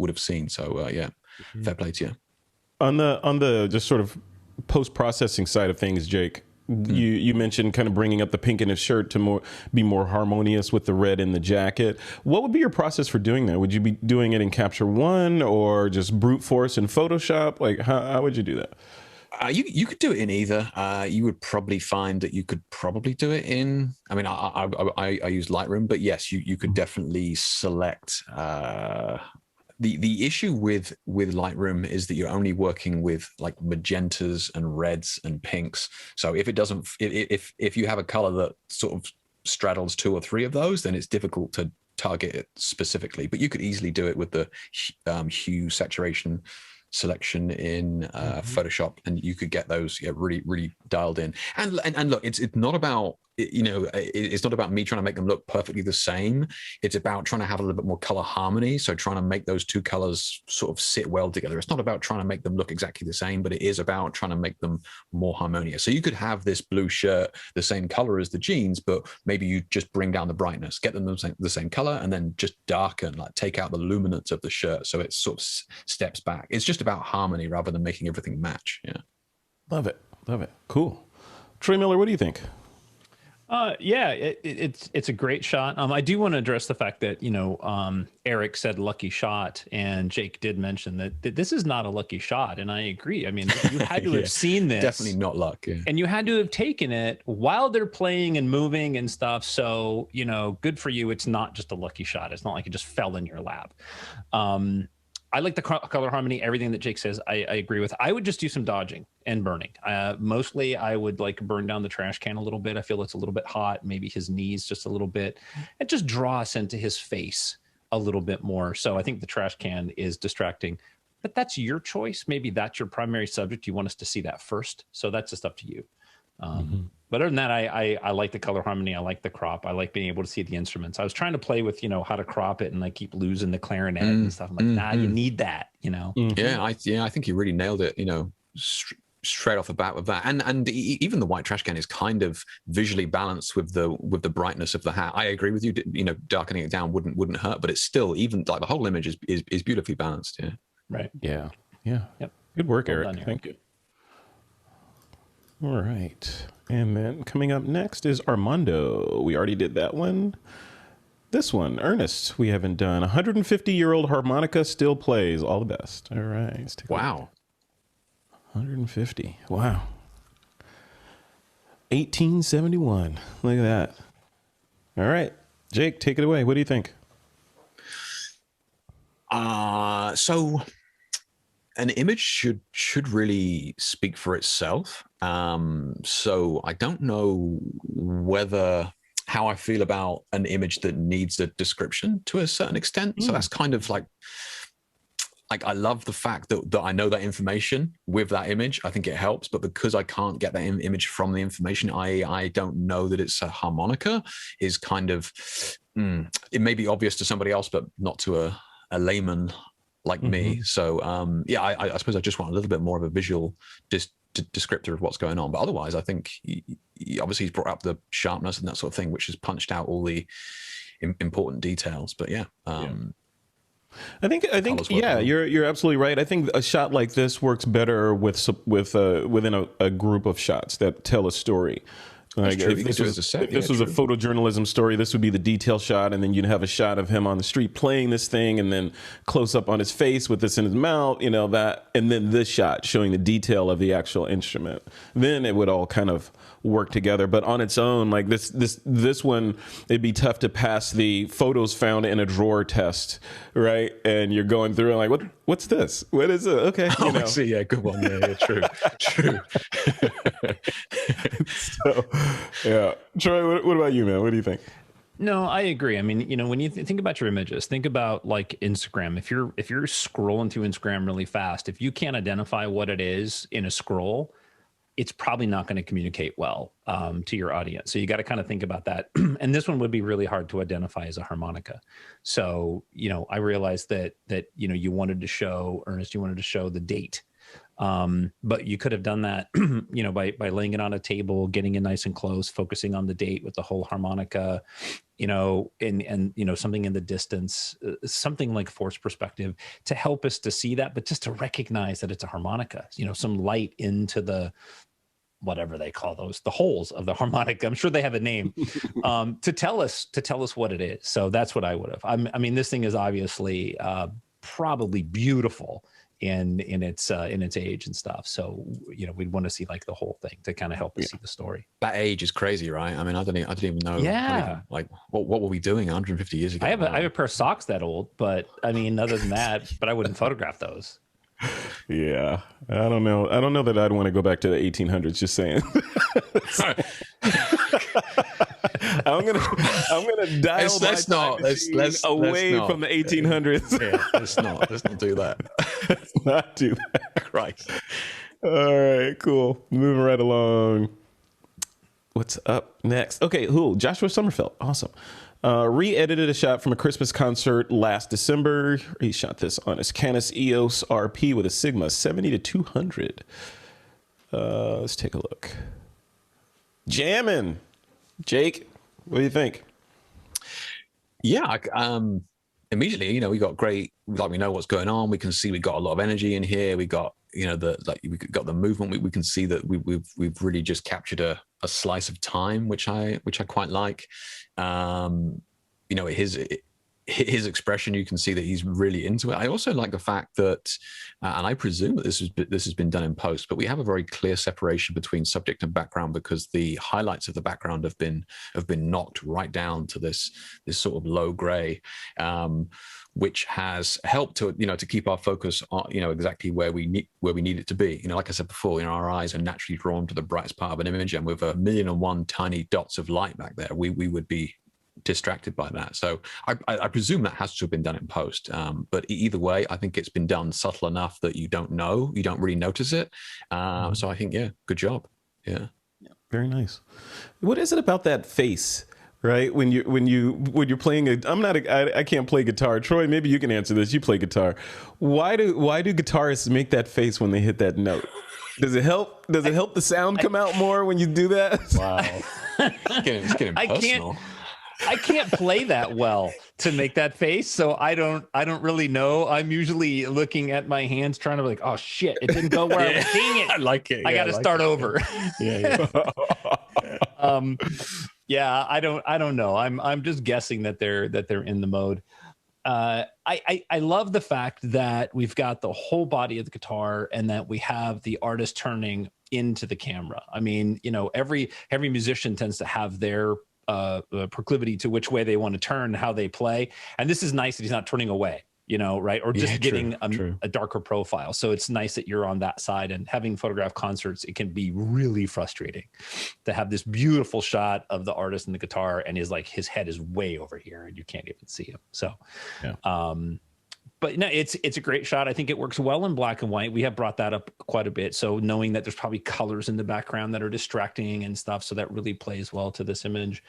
have seen. So fair play to you. On the just sort of post-processing side of things, Jake, you mentioned kind of bringing up the pink in his shirt to be more harmonious with the red in the jacket. What would be your process for doing that? Would you be doing it in Capture One or just brute force in Photoshop? Like how would you do that? You could do it in either. You would probably find that you could probably do it in. I mean, I use Lightroom, but yes, you could definitely select. The issue with Lightroom is that you're only working with like magentas and reds and pinks. So if it doesn't, if you have a color that sort of straddles 2 or 3 of those, then it's difficult to target it specifically. But you could easily do it with the hue saturation selection in Photoshop, and you could get those really dialed in. And look, it's not about, you know, it's not about me trying to make them look perfectly the same. It's about trying to have a little bit more color harmony. So trying to make those 2 colors sort of sit well together. It's not about trying to make them look exactly the same, but it is about trying to make them more harmonious. So you could have this blue shirt the same color as the jeans, but maybe you just bring down the brightness, get them the same color, and then just darken, like take out the luminance of the shirt so it sort of steps back. It's just about harmony rather than making everything match. Yeah. Love it. Cool. Troy Miller, what do you think? Yeah, it's a great shot. I do want to address the fact that, you know, Eric said lucky shot, and Jake did mention that this is not a lucky shot, and I agree. I mean, you had to have seen this. Definitely not luck. Yeah. And you had to have taken it while they're playing and moving and stuff. So, you know, good for you. It's not just a lucky shot. It's not like it just fell in your lap. I like the color harmony, everything that Jake says, I agree with. I would just do some dodging and burning. Mostly I would like burn down the trash can a little bit. I feel it's a little bit hot, maybe his knees just a little bit, and just draw us into his face a little bit more. So I think the trash can is distracting, but that's your choice. Maybe that's your primary subject. You want us to see that first. So that's just up to you. But other than that, I like the color harmony. I like the crop. I like being able to see the instruments. I was trying to play with, you know, how to crop it, and I keep losing the clarinet and stuff. I'm like, nah, you need that, you know? Yeah, I think you really nailed it, you know, straight off the bat with that. And even the white trash can is kind of visually balanced with the brightness of the hat. I agree with you. You know, darkening it down wouldn't hurt, but it's still, even like the whole image is beautifully balanced. Yeah. Right. Yeah. Yep. Good work, Well Eric. done, Eric. Thank you. All right. And then coming up next is Armando. We already did that one. This one, Ernest, we haven't done. 150-year-old harmonica still plays. All the best. All right. Let's take Wow. 150. Wow. 1871. Look at that. All right. Jake, take it away. What do you think? So an image should really speak for itself. So I don't know how I feel about an image that needs a description to a certain extent. So that's kind of like I love the fact that I know that information with that image. I think it helps, but because I can't get that image from the information, I don't know that it's a harmonica is kind of, it may be obvious to somebody else, but not to a layman like me. So yeah, I suppose I just want a little bit more of a visual descriptor of what's going on. But otherwise, I think obviously he's brought up the sharpness and that sort of thing, which has punched out all the important details. But yeah. I think yeah, you're absolutely right. I think a shot like this works better within a group of shots that tell a story. Like if this was a photojournalism story, this would be the detail shot, and then you'd have a shot of him on the street playing this thing, and then close up on his face with this in his mouth, you know, that, and then this shot showing the detail of the actual instrument. Then it would all kind of work together. But on its own, like this one, it'd be tough to pass the photos found in a drawer test, right? And you're going through and like, what's this? What is it? Okay, you know. I see. Yeah, good one. Yeah, true. So, yeah. Troy, what about you, man? What do you think? No, I agree. I mean, you know, when you think about your images, think about like Instagram. If you're scrolling through Instagram really fast, if you can't identify what it is in a scroll, it's probably not going to communicate well to your audience. So you got to kind of think about that. And this one would be really hard to identify as a harmonica. So, you know, I realized that, you know, you wanted to show, Ernest, you wanted to show the date. But you could have done that, you know, by laying it on a table, getting it nice and close, focusing on the date with the whole harmonica, you know, and you know, something in the distance, something like forced perspective to help us to see that, but just to recognize that it's a harmonica, you know, some light into the, whatever they call those, the holes of the harmonica. I'm sure they have a name, to tell us what it is. So that's what I would have. I mean, this thing is obviously, probably beautiful in its age and stuff. So we'd want to see like the whole thing to kind of help us see the story. That age is crazy, right? I mean, I don't even know. Yeah. Like what were we doing 150 years ago? I have a pair of socks that old, but I mean, other than that, but I wouldn't photograph those. Yeah, I don't know. I don't know that I'd want to go back to the 1800s. Just saying. I'm gonna dial let's not away from the 1800s. Yeah, let's not do that. Let's not do that. Right. All right, cool. Moving right along. What's up next? Okay, who? Joshua Somerfeld. Awesome. Re-edited a shot from a Christmas concert last December. He shot this on his Canis EOS RP with a Sigma 70-200. Let's take a look. Jammin'. Jake, what do you think? Yeah, immediately, we got great, like we know what's going on. We can see we got a lot of energy in here. We got, we got the movement. We can see that we've really just captured a slice of time, which I quite like. His expression, you can see that he's really into it. I also like the fact that, and I presume that this has been done in post, but we have a very clear separation between subject and background because the highlights of the background have been knocked right down to this sort of low gray, which has helped to keep our focus on exactly where we need it to be. Like I said before, our eyes are naturally drawn to the brightest part of an image, and with 1,000,001 tiny dots of light back there, we would be distracted by that. So I presume that has to have been done in post. But either way, I think it's been done subtle enough that you don't really notice it. So I think, yeah, good job. Yeah. Very nice. What is it about that face? Right, when you're playing I can't play guitar. Troy, maybe you can answer this. You play guitar. Why do guitarists make that face when they hit that note? Does it help? Does it help the sound come out more when you do that? Wow, it's getting personal. I can't play that well to make that face, so I don't really know. I'm usually looking at my hands, trying to be like, oh shit, it didn't go where I was seeing it. I like it. I got to start over. Yeah. Yeah, I don't know. I'm just guessing that they're in the mode. I love the fact that we've got the whole body of the guitar and that we have the artist turning into the camera. I mean, every musician tends to have their proclivity to which way they want to turn, how they play, and this is nice that he's not turning away. Right? Or just getting a darker profile. So it's nice that you're on that side, and having photographed concerts, it can be really frustrating to have this beautiful shot of the artist and the guitar and his head is way over here and you can't even see him. So, yeah. But no, it's a great shot. I think it works well in black and white. We have brought that up quite a bit. So knowing that there's probably colors in the background that are distracting and stuff, so that really plays well to this image.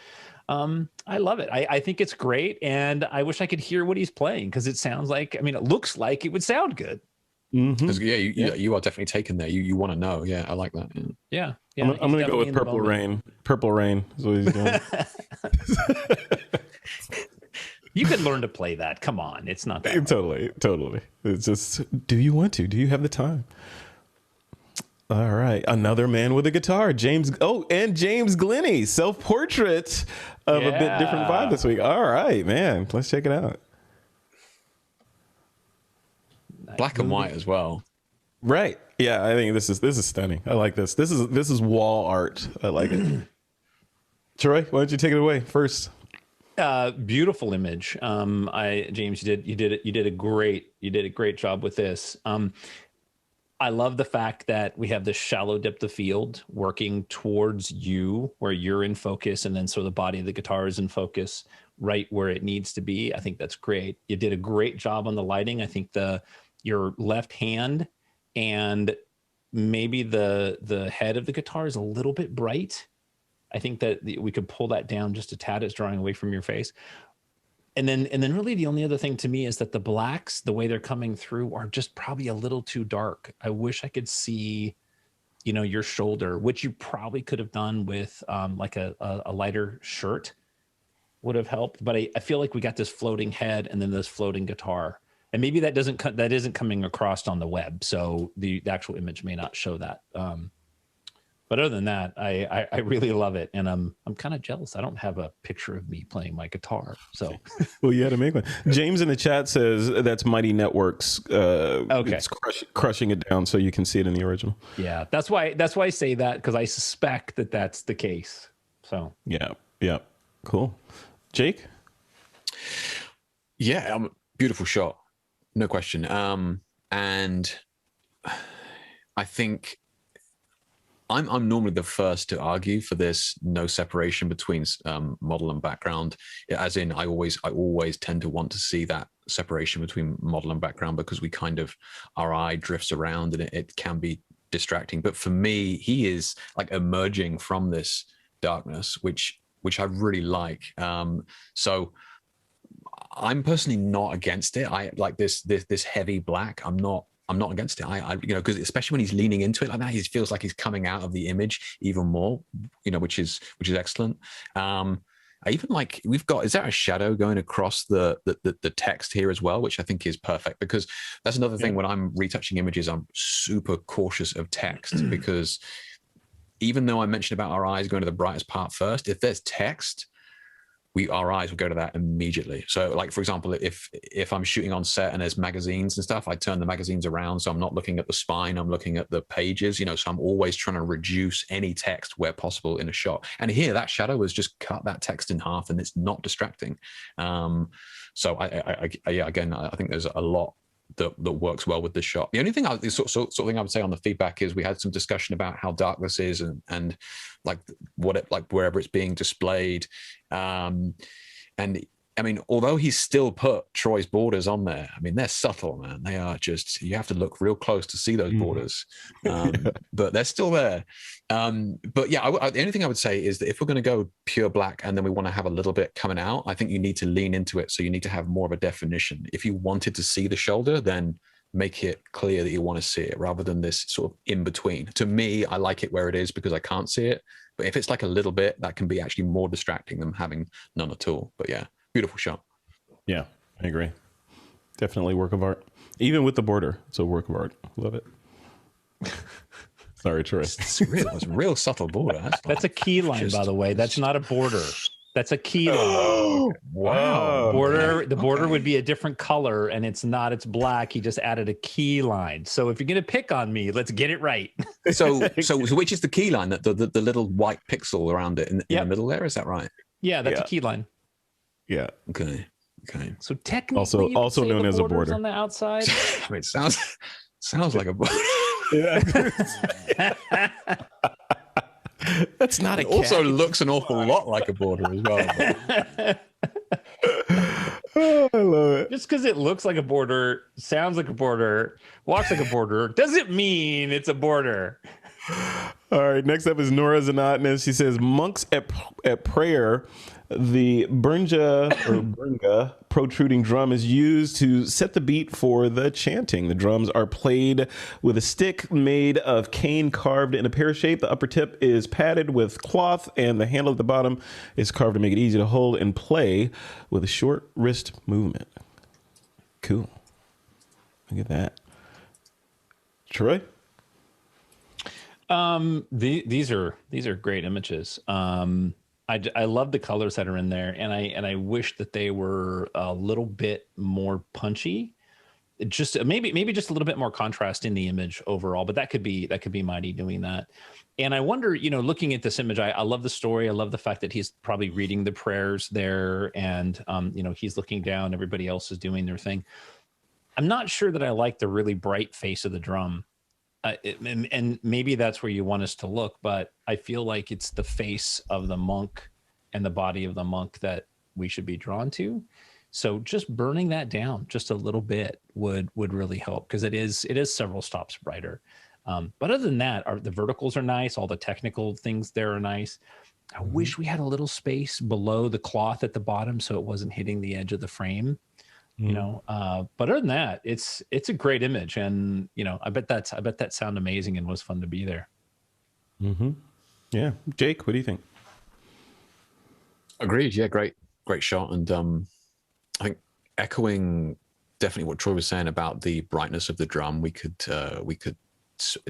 I love it. I think it's great, and I wish I could hear what he's playing because it sounds like, it looks like it would sound good. Mm-hmm. Yeah, you are definitely taken there. You want to know. Yeah, I like that. Yeah. I'm going to go with Purple Rain. Purple Rain is what he's doing. You could learn to play that. Come on. It's not that hard. Totally. It's just, do you want to? Do you have the time? All right. Another man with a guitar. James Glennie. Self-portrait of a bit different vibe this week. All right, man. Let's check it out. Black and white as well. Right. Yeah, I think this is stunning. I like this. This is wall art. I like it. Troy, why don't you take it away first? Beautiful image. James, you did a great job with this. I love the fact that we have this shallow depth of field working towards you, where you're in focus, and then so the body of the guitar is in focus right where it needs to be. I think that's great. You did a great job on the lighting. I think your left hand and maybe the head of the guitar is a little bit bright. I think that we could pull that down just a tad. It's drawing away from your face. And then really the only other thing to me is that the blacks, the way they're coming through, are just probably a little too dark. I wish I could see, your shoulder, which you probably could have done with like a lighter shirt would have helped. But I feel like we got this floating head and then this floating guitar. And maybe that isn't coming across on the web. So the actual image may not show that. But other than that, I really love it, and I'm kind of jealous. I don't have a picture of me playing my guitar, so Well, you had to make one. James in the chat says that's Mighty Networks. Okay. It's crushing it down so you can see it in the original. yeah, that's why I say that, because I suspect that that's the case. So Yeah, cool. Jake? Yeah, beautiful shot, no question. And I think I'm normally the first to argue for this no separation between model and background. As in, I always tend to want to see that separation between model and background, because we kind of, our eye drifts around and it can be distracting. But for me, he is like emerging from this darkness, which I really like. So I'm personally not against it. I like this heavy black. I'm not against it. I you know, because especially when he's leaning into it like that, he feels like he's coming out of the image even more, you know, which is excellent. I even like, is there a shadow going across the text here as well, which I think is perfect, because that's another thing. When I'm retouching images, I'm super cautious of text, because even though I mentioned about our eyes going to the brightest part first, if there's text, our eyes will go to that immediately. So like, for example, if I'm shooting on set and there's magazines and stuff, I turn the magazines around. So I'm not looking at the spine, I'm looking at the pages, you know, so I'm always trying to reduce any text where possible in a shot. And here that shadow has just cut that text in half and it's not distracting. So yeah, again, I think there's a lot that works well with this shot. The only thing sort of thing I would say on the feedback is we had some discussion about how dark this is and like wherever it's being displayed. And I mean, although he's still put Troy's borders on there, I mean, they're subtle, man. They are just, you have to look real close to see those borders, but they're still there. But yeah, the only thing I would say is that if we're going to go pure black and then we want to have a little bit coming out, I think you need to lean into it. So you need to have more of a definition. If you wanted to see the shoulder, then make it clear that you want to see it rather than this sort of in between. To me, I like it where it is because I can't see it. But if it's like a little bit, that can be actually more distracting than having none at all. But yeah, beautiful shot. Yeah, I agree. Definitely work of art. Even with the border, it's a work of art. Love it. Sorry, Troy. It's a real subtle border. That's a key line, by the way. That's not a border. That's a key line. Wow. The border would be a different color, and it's not. It's black. He just added a key line. So if you're gonna pick on me, let's get it right. So which is the key line? That the little white pixel around it in the middle there? Is that right? Yeah, that's a key line. Yeah. Okay. So technically, also known as a border on the outside. I mean, it sounds like a border. Yeah. That's not it also looks an awful lot like a border as well. Oh, I love it. Just because it looks like a border, sounds like a border, walks like a border, doesn't mean it's a border. All right, next up is Nora Zanatnis. She says, monks at prayer, the Burnga protruding drum is used to set the beat for the chanting. The drums are played with a stick made of cane carved in a pear shape. The upper tip is padded with cloth, and the handle at the bottom is carved to make it easy to hold and play with a short wrist movement. Cool. Look at that. Troy? These are great images. I love the colors that are in there, and I wish that they were a little bit more punchy. Just maybe just a little bit more contrast in the image overall, but that could be Mighty doing that. And I wonder, you know, looking at this image, I love the story. I love the fact that he's probably reading the prayers there, and you know, he's looking down. Everybody else is doing their thing. I'm not sure that I like the really bright face of the drum. And maybe that's where you want us to look, but I feel like it's the face of the monk and the body of the monk that we should be drawn to. So just burning that down just a little bit would really help, because it is several stops brighter. But other than that, the verticals are nice. All the technical things there are nice. I wish we had a little space below the cloth at the bottom so it wasn't hitting the edge of the frame. You know, but other than that, it's a great image, and you know, I bet that sounded amazing and was fun to be there. Yeah, Jake, what do you think? Agreed. Yeah, great shot, and I think echoing definitely what Troy was saying about the brightness of the drum, we could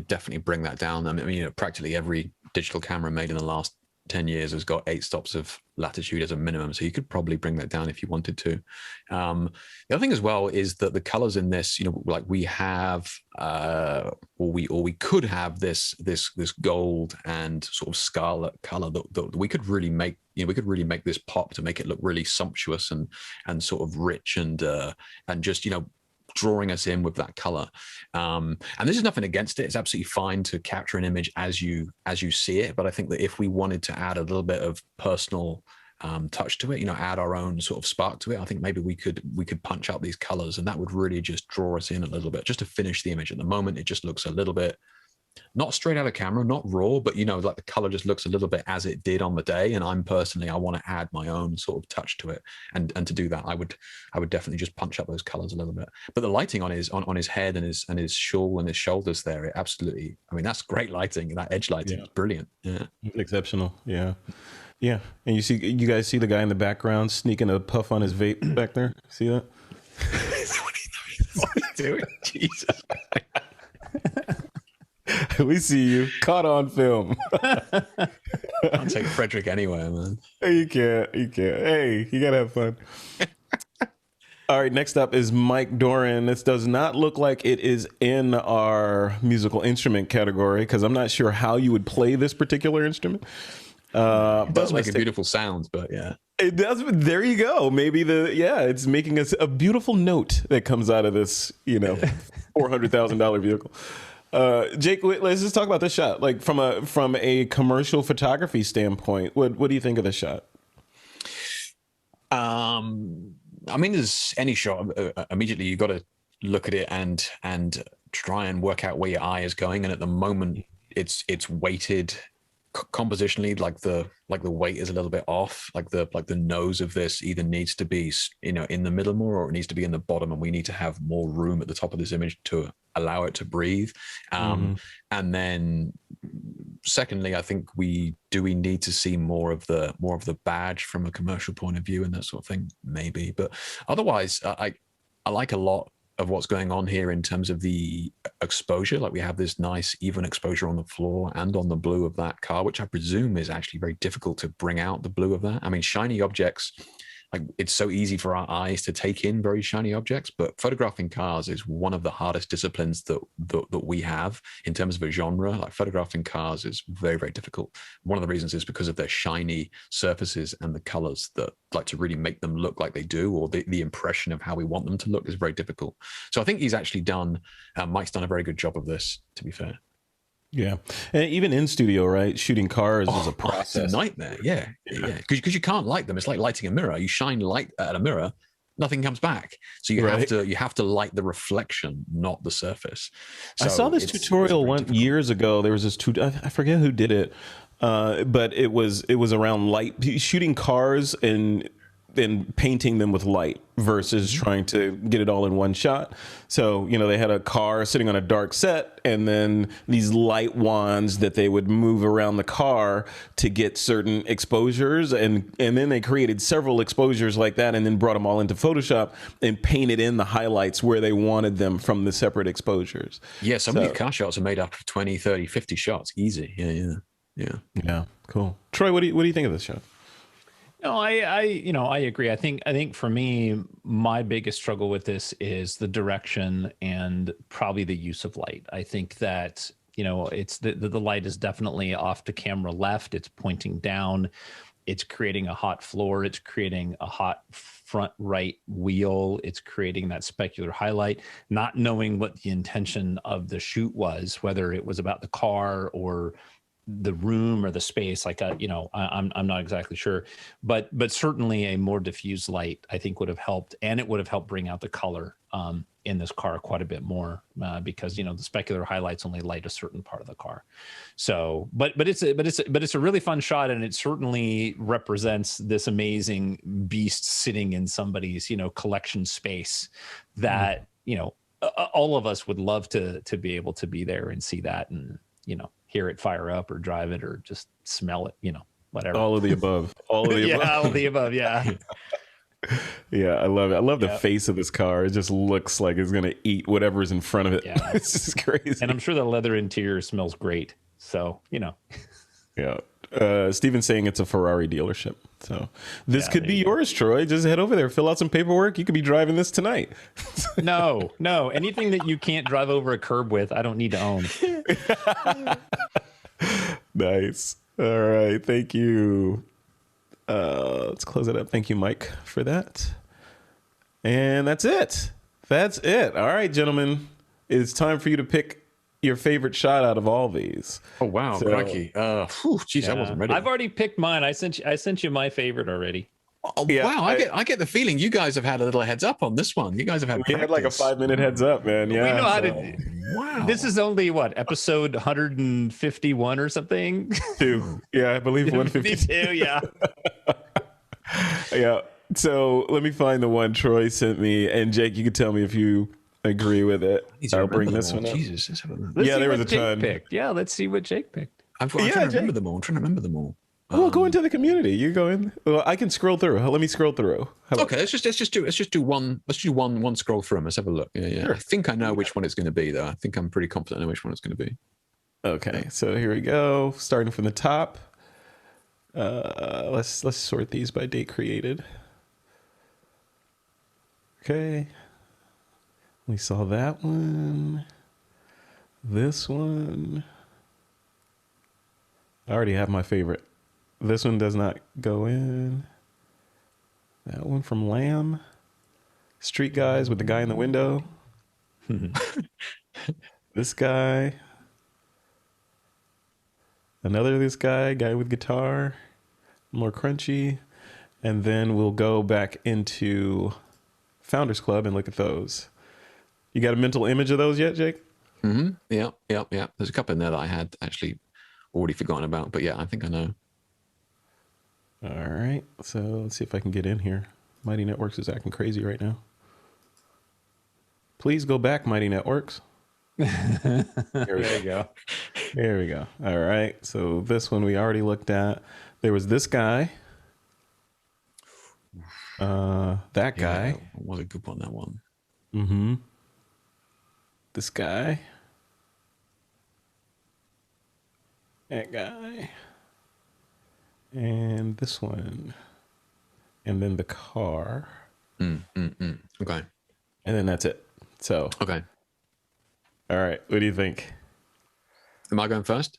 definitely bring that down. I mean, you know, practically every digital camera made in the last 10 years has got 8 stops of latitude as a minimum, so you could probably bring that down if you wanted to. The other thing as well is that the colors in this, like we have, or we could have this gold and sort of scarlet color that we could really make. We could really make this pop to make it look really sumptuous and sort of rich and just drawing us in with that color. And this is nothing against it. It's absolutely fine to capture an image as you see it. But I think that if we wanted to add a little bit of personal touch to it, add our own sort of spark to it, I think maybe we could punch up these colors, and that would really just draw us in a little bit, just to finish the image. At the moment, it just looks a little bit not straight out of camera, not raw, but like the color just looks a little bit as it did on the day. And I want to add my own sort of touch to it, and to do that, I would definitely just punch up those colors a little bit. But the lighting on his head and his shawl and his shoulders there, it absolutely, that's great lighting. That edge lighting is brilliant. Yeah, exceptional. Yeah. And you guys see the guy in the background sneaking a puff on his vape back there? See that? What are you doing? Jesus. We see you, caught on film. I'll take Frederick anywhere, man. You can't. Hey, you gotta have fun. All right, next up is Mike Doran. This does not look like it is in our musical instrument category, because I'm not sure how you would play this particular instrument. It does make a beautiful sound, but yeah. It does. There you go. Maybe it's making us a beautiful note that comes out of this, $400,000 vehicle. Jake, let's just talk about this shot. Like from a commercial photography standpoint, what do you think of this shot? As any shot, immediately you got to look at it and try and work out where your eye is going. And at the moment, it's weighted compositionally, like the weight is a little bit off. Like the nose of this either needs to be in the middle more, or it needs to be in the bottom, and we need to have more room at the top of this image to allow it to breathe. And then secondly, I think we need to see more of the badge from a commercial point of view and that sort of thing, maybe. But otherwise, I like a lot of what's going on here in terms of the exposure. Like we have this nice even exposure on the floor and on the blue of that car, which I presume is actually very difficult to bring out the blue of that. Shiny objects, like it's so easy for our eyes to take in very shiny objects, but photographing cars is one of the hardest disciplines that we have in terms of a genre. Like photographing cars is very, very difficult. One of the reasons is because of their shiny surfaces and the colors that like to really make them look like they do, or the impression of how we want them to look is very difficult. So I think he's actually Mike's done a very good job of this, to be fair. Yeah, and even in studio, right? Shooting cars is a process. It's a nightmare. Yeah. Because you can't light them. It's like lighting a mirror. You shine light at a mirror, nothing comes back. So you have to light the reflection, not the surface. So I saw this tutorial years ago. There was this I forget who did it, but it was around light, shooting cars and painting them with light versus trying to get it all in one shot. So, they had a car sitting on a dark set, and then these light wands that they would move around the car to get certain exposures. And then they created several exposures like that, and then brought them all into Photoshop and painted in the highlights where they wanted them from the separate exposures. Yeah. Some of these car shots are made up of 20, 30, 50 shots. Easy. Yeah. Cool. Troy, what do you think of this shot? No, I agree. I think for me, my biggest struggle with this is the direction and probably the use of light. I think that, it's the light is definitely off to camera left. It's pointing down. It's creating a hot floor. It's creating a hot front right wheel. It's creating that specular highlight, not knowing what the intention of the shoot was, whether it was about the car or the room or the space. Like, I'm not exactly sure, but certainly a more diffuse light, I think, would have helped, and it would have helped bring out the color in this car quite a bit more, because the specular highlights only light a certain part of the car. So, but it's a really fun shot, and it certainly represents this amazing beast sitting in somebody's collection space that all of us would love to be able to be there and see that, and hear it fire up or drive it or just smell it, whatever. All of the above. All of the above. Yeah, all of the above. Yeah. Yeah, I love it. I love the face of this car. It just looks like it's going to eat whatever's in front of it. Yeah. It's just crazy. And I'm sure the leather interior smells great. So, Yeah. Steven's saying it's a Ferrari dealership. So this could be there you yours, Troy. Just head over there, fill out some paperwork. You could be driving this tonight. No, anything that you can't drive over a curb with, I don't need to own. Nice. All right. Thank you. Let's close it up. Thank you, Mike, for that. And that's it. That's it. All right, gentlemen. It's time for you to pick your favorite shot out of all these. Oh wow, crikey! Geez, I wasn't ready. I've already picked mine. I sent you my favorite already. Oh, yeah, wow, I get the feeling you guys have had a little heads up on this one. You guys have had. We had like a 5-minute heads up, man. Yeah, we know how to. Wow, this is only what, episode 151 or something. Yeah, I believe 152. Yeah. Yeah. So let me find the one Troy sent me, and Jake, you can tell me if you agree with it. I'll bring this one up. Jesus, yeah, there was a ton. Picked. Yeah, let's see what Jake picked. I'm trying to remember them all. I'm trying to remember them all. Well, go into the community. You go in. Well, I can scroll through. Let me scroll through. Okay, let's just do one. Let's do one scroll through them. Let's have a look. Yeah. Sure. I think I know which one it's going to be, though. I think I'm pretty confident I know which one it's going to be. Okay, so here we go. Starting from the top. Let's sort these by date created. Okay. We saw that one. This one. I already have my favorite. This one does not go in. That one from Lamb. Street Guys with the guy in the window. This guy. Another this guy with guitar. More crunchy. And then we'll go back into Founders Club and look at those. You got a mental image of those yet, Jake? Mm-hmm. Yeah. There's a couple in there that I had actually already forgotten about, but yeah, I think I know. All right. So let's see if I can get in here. Mighty Networks is acting crazy right now. Please go back, Mighty Networks. There you go. There we go. All right. So this one we already looked at. There was this guy. That guy. Yeah, was a good one, that one. Mm-hmm. This guy. That guy. And this one. And then the car. Okay. And then that's it. So. Okay. All right. What do you think? Am I going first?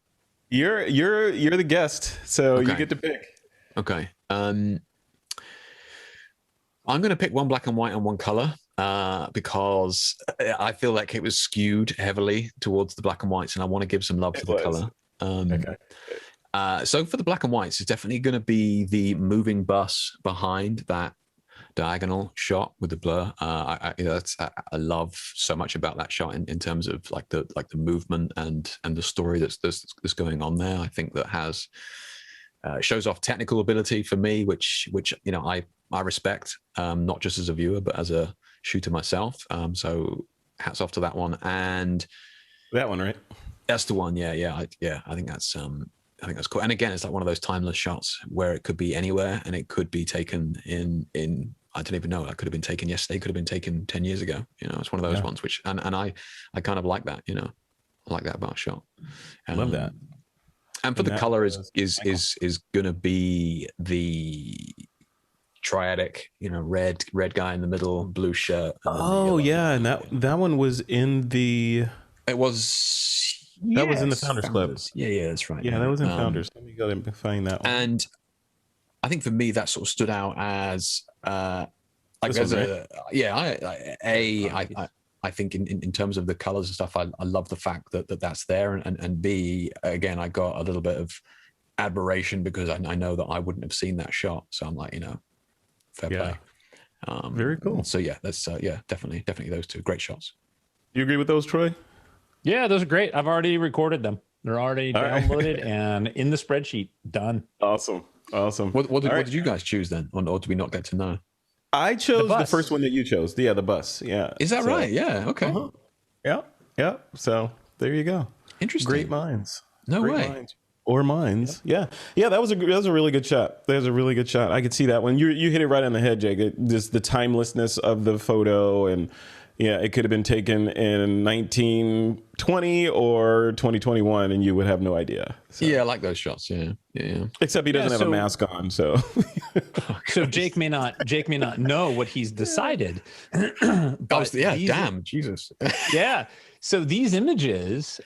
You're the guest, so you get to pick. Okay. I'm going to pick one black and white and one color because I feel like it was skewed heavily towards the black and whites, and I want to give some love to the color. Okay. So for the black and whites, it's definitely going to be the moving bus behind that diagonal shot with the blur. I love so much about that shot in terms of like the movement and the story that's going on there. I think that has shows off technical ability for me, which I respect, not just as a viewer but as a shooter myself. So hats off to that one. And that one, right? That's the one. Yeah. I think that's cool. And again, it's like one of those timeless shots where it could be anywhere and it could be taken in I don't even know. That could have been taken yesterday. Could have been taken 10 years ago. It's one of those ones which, and I kind of like that. I like that about a shot. I love that. And for the color is going to be the triadic, red guy in the middle, blue shirt. Oh yeah, and that one was in the. It was. That was in the Founders Club. Yeah, that's right. Yeah, that was in Founders. Let me go and find that one. And I think for me that sort of stood out as I think in terms of the colors and stuff, I love the fact that that's there, and B, again, I got a little bit of admiration because I know that I wouldn't have seen that shot, so I'm like, fair play. Very cool. So yeah, that's definitely those two great shots. You agree with those, Troy? Yeah, those are great. I've already recorded them. They're already downloaded and in the spreadsheet. Done. Awesome. What did you guys choose then, or do we not get to know? I chose the first one that you chose. Yeah, the bus. Yeah. Is that right? Yeah. Okay. Yeah. So there you go. Interesting. Great minds. No Great way. Minds. Or minds. Yeah. That was a really good shot. That was a really good shot. I could see that one. You hit it right on the head, Jake. Just the timelessness of the photo, and yeah, it could have been taken in 2020 or 2021, and you would have no idea. So. Yeah, I like those shots. Yeah. Except he doesn't have a mask on, so. So Jake may not know what he's decided. But damn, Jesus. Yeah. So these images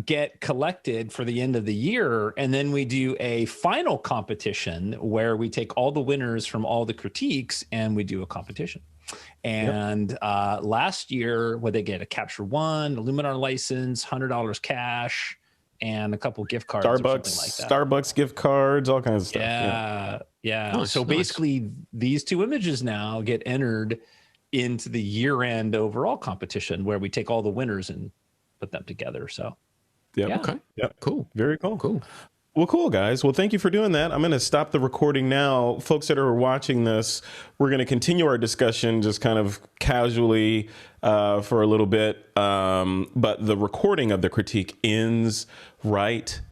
get collected for the end of the year, and then we do a final competition where we take all the winners from all the critiques and we do a competition. And last year, what they get, a Capture One, a Luminar license, $100 cash, and a couple gift cards or something like that. Starbucks gift cards, all kinds of stuff. Yeah. Nice, so basically, these two images now get entered into the year-end overall competition where we take all the winners and put them together. So, Okay. Yeah. Cool. Very cool. Cool. Well, cool, guys. Well, thank you for doing that. I'm going to stop the recording now. Folks that are watching this, we're going to continue our discussion just kind of casually for a little bit. But the recording of the critique ends right